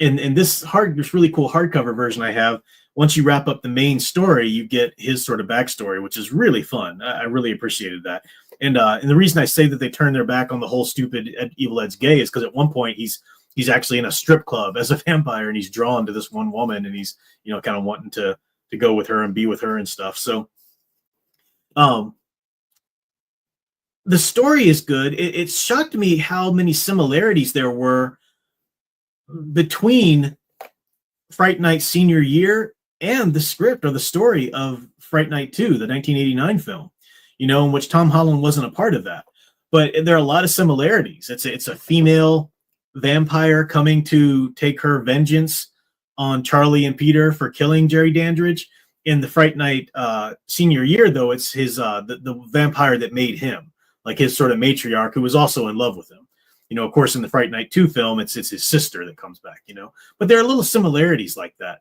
Speaker 1: In this really cool hardcover version I have, once you wrap up the main story, you get his sort of backstory, which is really fun. I really appreciated that. And the reason I say that they turn their back on the whole stupid Evil Ed's gay is because at one point he's actually in a strip club as a vampire, and he's drawn to this one woman, and he's kind of wanting to go with her and be with her and stuff. So the story is good. It shocked me how many similarities there were between Fright Night Senior Year and the script or the story of Fright Night 2, the 1989 film, in which Tom Holland wasn't a part of that. But there are a lot of similarities. It's a female vampire coming to take her vengeance on Charlie and Peter for killing Jerry Dandridge. In the Fright Night Senior Year, though, it's his the vampire that made him, like his sort of matriarch, who was also in love with him. Of course, in the Fright Night 2 film, it's his sister that comes back, But there are little similarities like that.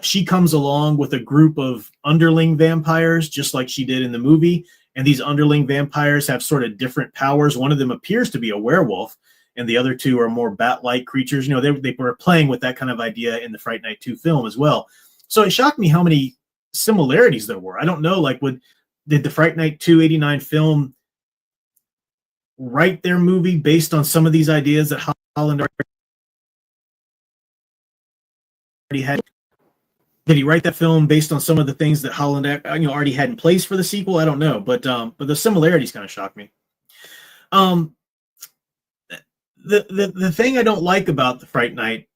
Speaker 1: She comes along with a group of underling vampires, just like she did in the movie. And these underling vampires have sort of different powers. One of them appears to be a werewolf, and the other two are more bat-like creatures. They were playing with that kind of idea in the Fright Night 2 film as well. So it shocked me how many similarities there were. I don't know, did the Fright Night 2 '89 film write their movie based on some of these ideas that Holland already had? Did he write that film based on some of the things that Holland already had in place for the sequel? I don't know, but the similarities kind of shocked me. Um, the thing I don't like about the Fright Night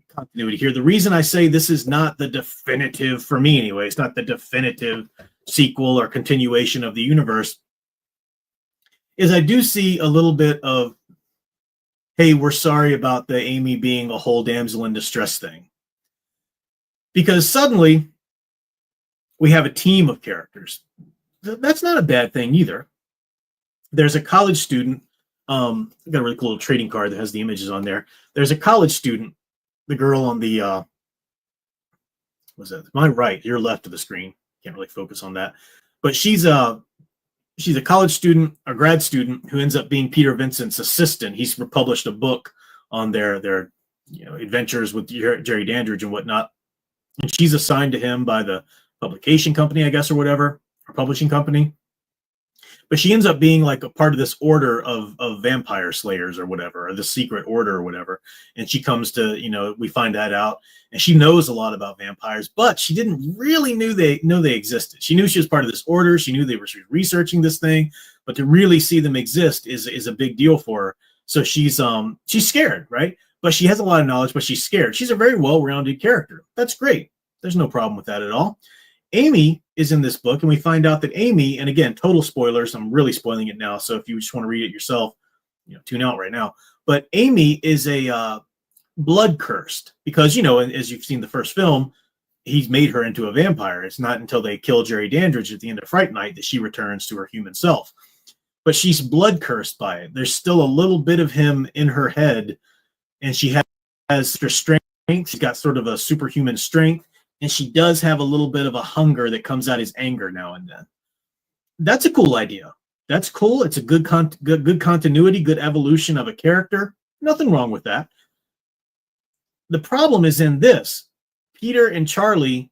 Speaker 1: continuity here, the reason I say this is not the definitive, for me anyway, it's not the definitive sequel or continuation of the universe, is I do see a little bit of, hey, we're sorry about the Amy being a whole damsel in distress thing. Because suddenly we have a team of characters. That's not a bad thing either. There's a college student. I've got a really cool little trading card that has the images on there. There's a college student, the girl on the, what's that? My right, your left of the screen. Can't really focus on that. But she's a college student, a grad student, who ends up being Peter Vincent's assistant. He's published a book on their adventures with Jerry Dandridge and whatnot. And she's assigned to him by the publication company, I guess, or whatever, or publishing company. But she ends up being like a part of this order of vampire slayers or whatever, or the secret order or whatever. And she comes to, we find that out. And she knows a lot about vampires, but she didn't really know they existed. She knew she was part of this order. She knew they were researching this thing, but to really see them exist is a big deal for her. So she's scared, right? But she has a lot of knowledge, but she's scared. She's a very well-rounded character. That's great. There's no problem with that at all. Amy is in this book, and we find out that Amy, and again, total spoilers, I'm really spoiling it now, so if you just want to read it yourself, tune out right now. But Amy is a blood cursed, because, as you've seen the first film, he's made her into a vampire. It's not until they kill Jerry Dandridge at the end of Fright Night that she returns to her human self. But she's blood cursed by it. There's still a little bit of him in her head, and she has her strength. She's got sort of a superhuman strength, and she does have a little bit of a hunger that comes out as anger now and then. That's a cool idea. That's cool. It's a good continuity, good evolution of a character. Nothing wrong with that. The problem is in this. Peter and Charlie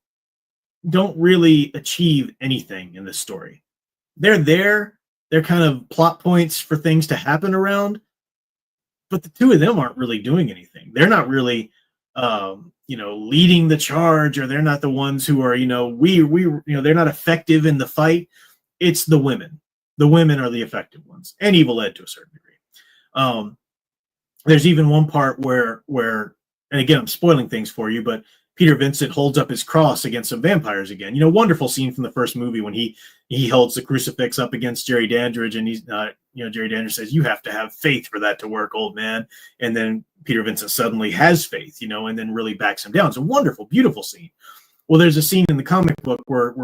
Speaker 1: don't really achieve anything in this story. They're there. They're kind of plot points for things to happen around, but the two of them aren't really doing anything. They're not really, leading the charge, or they're not the ones who are, they're not effective in the fight. It's the women. The women are the effective ones, and Evil Ed to a certain degree. There's even one part where, and again, I'm spoiling things for you, but Peter Vincent holds up his cross against some vampires again. Wonderful scene from the first movie when he holds the crucifix up against Jerry Dandridge, and he's not, Jerry Dandridge says, "You have to have faith for that to work, old man." And then Peter Vincent suddenly has faith, and then really backs him down. It's a wonderful, beautiful scene. Well, there's a scene in the comic book where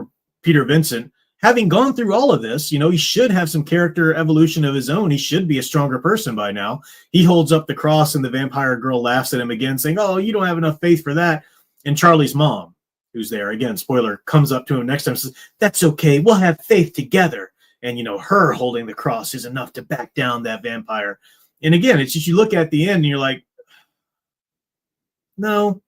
Speaker 1: Peter Vincent, having gone through all of this, he should have some character evolution of his own. He should be a stronger person by now. He holds up the cross, and the vampire girl laughs at him again, saying, "Oh, you don't have enough faith for that." And Charlie's mom, who's there, again, spoiler, comes up to him next time and says, "That's okay. We'll have faith together." And, her holding the cross is enough to back down that vampire. And again, it's just, you look at the end and you're like, no,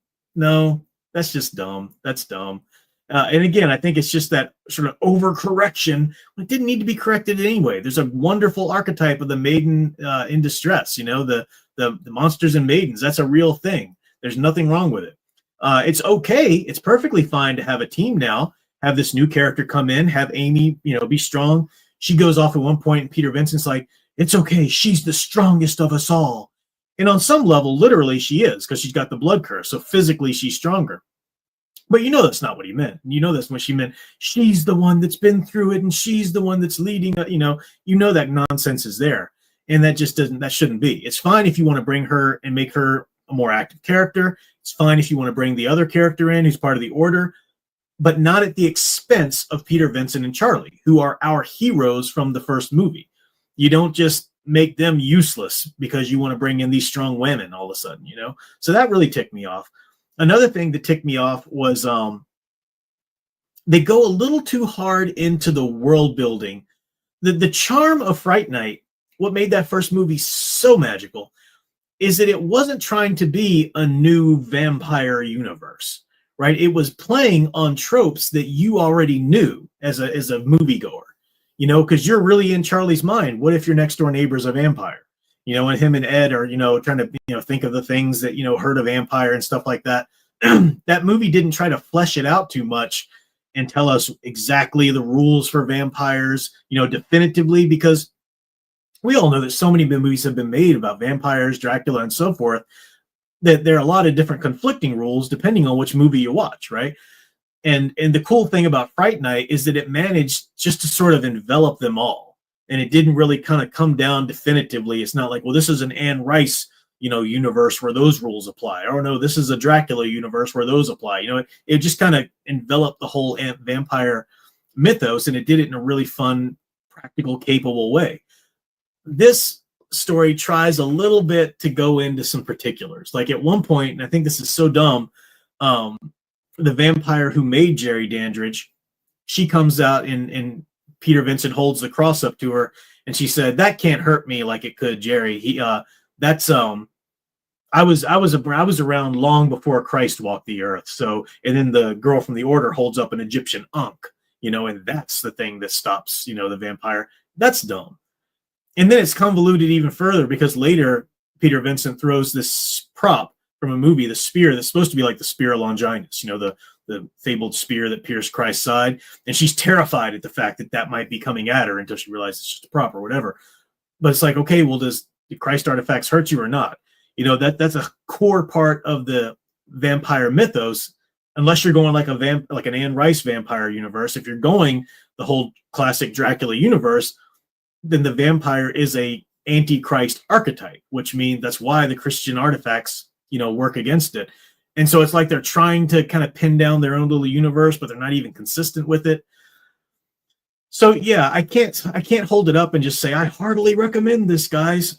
Speaker 1: that's just dumb. That's dumb. And again, I think it's just that sort of overcorrection. It didn't need to be corrected anyway. There's a wonderful archetype of the maiden in distress, the monsters and maidens. That's a real thing. There's nothing wrong with it. It's okay. It's perfectly fine to have a team now, have this new character come in, have Amy, be strong. She goes off at one point, and Peter Vincent's like, "It's okay. She's the strongest of us all." And on some level, literally, she is, because she's got the blood curse. So physically, she's stronger. But that's not what he meant. That's what she meant. She's the one that's been through it, and she's the one that's leading. That nonsense is there, and that shouldn't be. It's fine if you want to bring her and make her a more active character. It's fine if you want to bring the other character in who's part of the order, but not at the expense of Peter Vincent and Charlie, who are our heroes from the first movie. You don't just make them useless because you want to bring in these strong women all of a sudden, So that really ticked me off. Another thing that ticked me off was they go a little too hard into the world building. The charm of Fright Night, what made that first movie so magical, is that it wasn't trying to be a new vampire universe, right? It was playing on tropes that you already knew as a moviegoer, because you're really in Charlie's mind. What if your next door neighbor's a vampire? And him and Ed are, trying to, think of the things that, hurt a vampire and stuff like that. that movie didn't try to flesh it out too much and tell us exactly the rules for vampires, definitively, because we all know that so many movies have been made about vampires, Dracula, and so forth, that there are a lot of different conflicting rules depending on which movie you watch, right? And the cool thing about Fright Night is that it managed just to sort of envelop them all. And it didn't really kind of come down definitively. It's not like, well, this is an Anne Rice, universe where those rules apply. Or no, this is a Dracula universe where those apply. It just kind of enveloped the whole vampire mythos, and it did it in a really fun, practical, capable way. This story tries a little bit to go into some particulars. Like at one point, and I think this is so dumb, the vampire who made Jerry Dandridge, she comes out and Peter Vincent holds the cross up to her, and she said, "That can't hurt me like it could Jerry. I was around long before Christ walked the earth." So, and then the girl from the order holds up an Egyptian ankh, and that's the thing that stops, the vampire. That's dumb. And then it's convoluted even further because later Peter Vincent throws this prop from a movie, the spear that's supposed to be like the spear of Longinus, the fabled spear that pierced Christ's side. And she's terrified at the fact that that might be coming at her until she realizes it's just a prop or whatever. But it's like, okay, well, do Christ artifacts hurt you or not? That's a core part of the vampire mythos, unless you're going like an Anne Rice vampire universe. If you're going the whole classic Dracula universe, then the vampire is a antichrist archetype, which means that's why the Christian artifacts, work against it. And so it's like they're trying to kind of pin down their own little universe, but they're not even consistent with it. So yeah, I can't hold it up and just say I heartily recommend this, guys.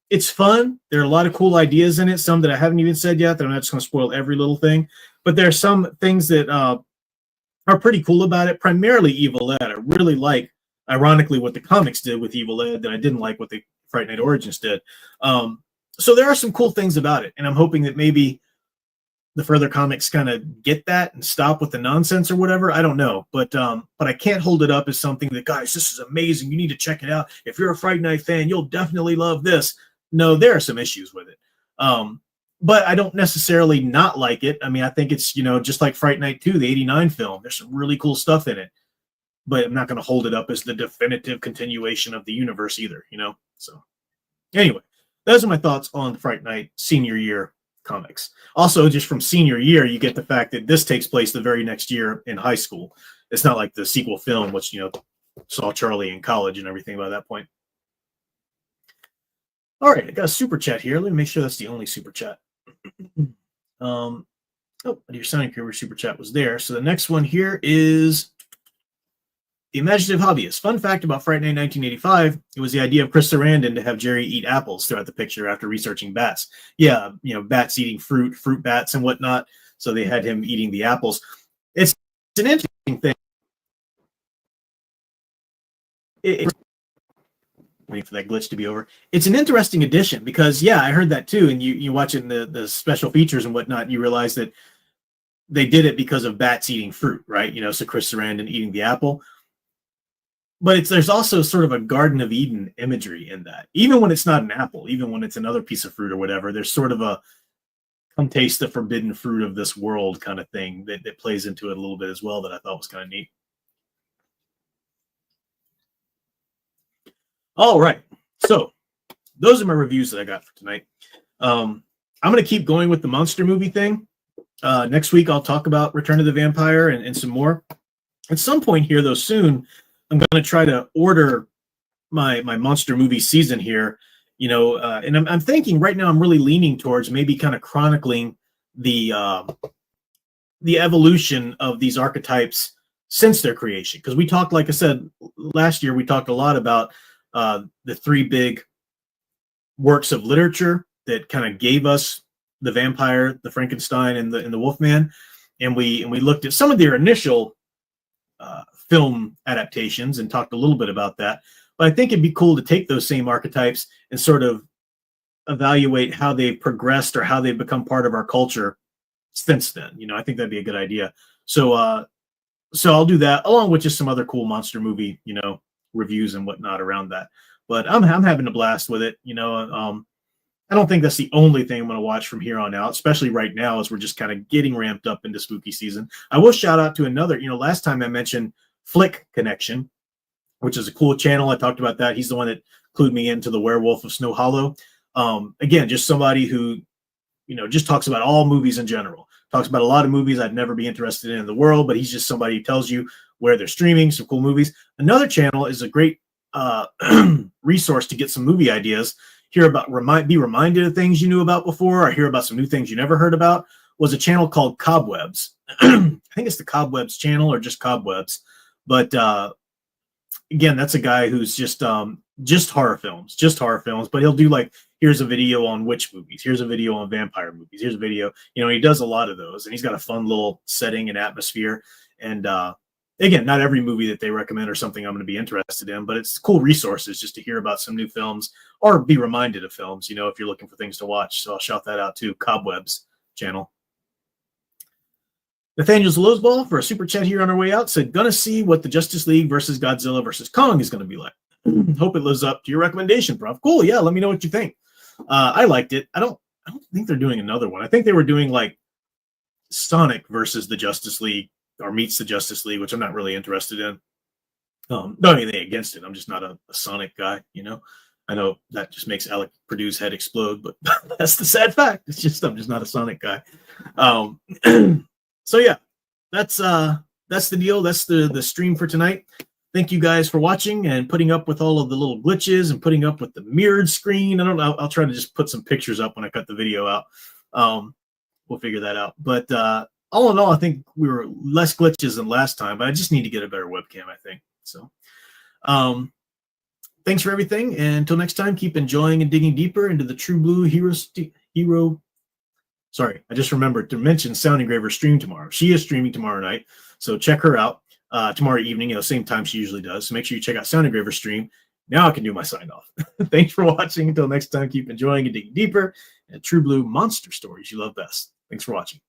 Speaker 1: It's fun. There are a lot of cool ideas in it, some that I haven't even said yet, that I'm not just going to spoil every little thing. But there are some things that are pretty cool about it, primarily Evil Ed. I really like, ironically, what the comics did with Evil Ed that I didn't like what the Fright Night Origins did. So there are some cool things about it, and I'm hoping that maybe the further comics kind of get that and stop with the nonsense or whatever. I don't know, but I can't hold it up as something that, guys, this is amazing, you need to check it out. If you're a Fright Night fan, you'll definitely love this. No, there are some issues with it. But I don't necessarily not like it. I mean, I think it's, just like Fright Night 2, the 89 film. There's some really cool stuff in it. But I'm not going to hold it up as the definitive continuation of the universe either, So anyway, those are my thoughts on the Fright Night senior year comics. Also, just from senior year, you get the fact that this takes place the very next year in high school. It's not like the sequel film, which, saw Charlie in college and everything by that point. All right, I got a super chat here. Let me make sure that's the only super chat. Your Sonic River super chat was there. So the next one here is The Imaginative Hobbyist. Fun fact about Fright Night 1985, it was the idea of Chris Sarandon to have Jerry eat apples throughout the picture after researching bats. Yeah, bats eating fruit bats and whatnot. So they had him eating the apples. It's an interesting thing. Waiting for that glitch to be over. It's an interesting addition because, yeah, I heard that too. And you watch it in the special features and whatnot, you realize that they did it because of bats eating fruit, right? So Chris Sarandon eating the apple. But there's also sort of a Garden of Eden imagery in that. Even when it's not an apple, even when it's another piece of fruit or whatever, there's sort of a come taste the forbidden fruit of this world kind of thing that plays into it a little bit as well that I thought was kind of neat. All right. So those are my reviews that I got for tonight. I'm going to keep going with the monster movie thing. Next week, I'll talk about Return of the Vampire and some more. At some point here, though, soon, I'm going to try to order my monster movie season here, and I'm thinking right now I'm really leaning towards maybe kind of chronicling the evolution of these archetypes since their creation. Because we talked, like I said, last year, we talked a lot about the three big works of literature that kind of gave us the vampire, the Frankenstein, and the Wolfman. And we looked at some of their initial film adaptations and talked a little bit about that. But I think it'd be cool to take those same archetypes and sort of evaluate how they've progressed or how they've become part of our culture since then. I think that'd be a good idea. So I'll do that along with just some other cool monster movie, reviews and whatnot around that. But I'm having a blast with it. I don't think that's the only thing I'm going to watch from here on out, especially right now as we're just kind of getting ramped up into spooky season. I will shout out to another, last time I mentioned Flick Connection, which is a cool channel. I talked about that. He's the one that clued me into the Werewolf of Snow Hollow. Again, just somebody who, just talks about all movies in general. Talks about a lot of movies I'd never be interested in the world, but he's just somebody who tells you where they're streaming, some cool movies. Another channel is a great resource to get some movie ideas. Hear about, be reminded of things you knew about before, or hear about some new things you never heard about. Was a channel called Cobwebs. I think it's the Cobwebs channel or just Cobwebs. But again, that's a guy who's just horror films, but he'll do like, here's a video on witch movies, here's a video on vampire movies, here's a video, he does a lot of those, and he's got a fun little setting and atmosphere. And again, not every movie that they recommend or something I'm going to be interested in, but it's cool resources just to hear about some new films or be reminded of films, if you're looking for things to watch. So I'll shout that out too, Cobwebs channel. Nathaniel Loseball for a super chat here on our way out said, gonna see what the Justice League versus Godzilla versus Kong is going to be like. Hope it lives up to your recommendation, Prof. Cool. Yeah, let me know what you think. I liked it. I don't think they're doing another one. I think they were doing like Sonic versus the Justice League or meets the Justice League, which I'm not really interested in. Not anything against it. I'm just not a Sonic guy, I know that just makes Alec Purdue's head explode, but that's the sad fact. It's just I'm just not a Sonic guy. So yeah, that's the deal. That's the stream for tonight. Thank you guys for watching and putting up with all of the little glitches and putting up with the mirrored screen. I don't know. I'll try to just put some pictures up when I cut the video out. We'll figure that out. But all in all, I think we were less glitches than last time, but I just need to get a better webcam, I think. So thanks for everything. And until next time, keep enjoying and digging deeper into the True Blue Hero. Sorry, I just remembered to mention Sound Engraver stream tomorrow. She is streaming tomorrow night, so check her out tomorrow evening, same time she usually does. So make sure you check out Sound Engraver stream. Now I can do my sign off. Thanks for watching. Until next time, keep enjoying and digging deeper and True Blue monster stories you love best. Thanks for watching.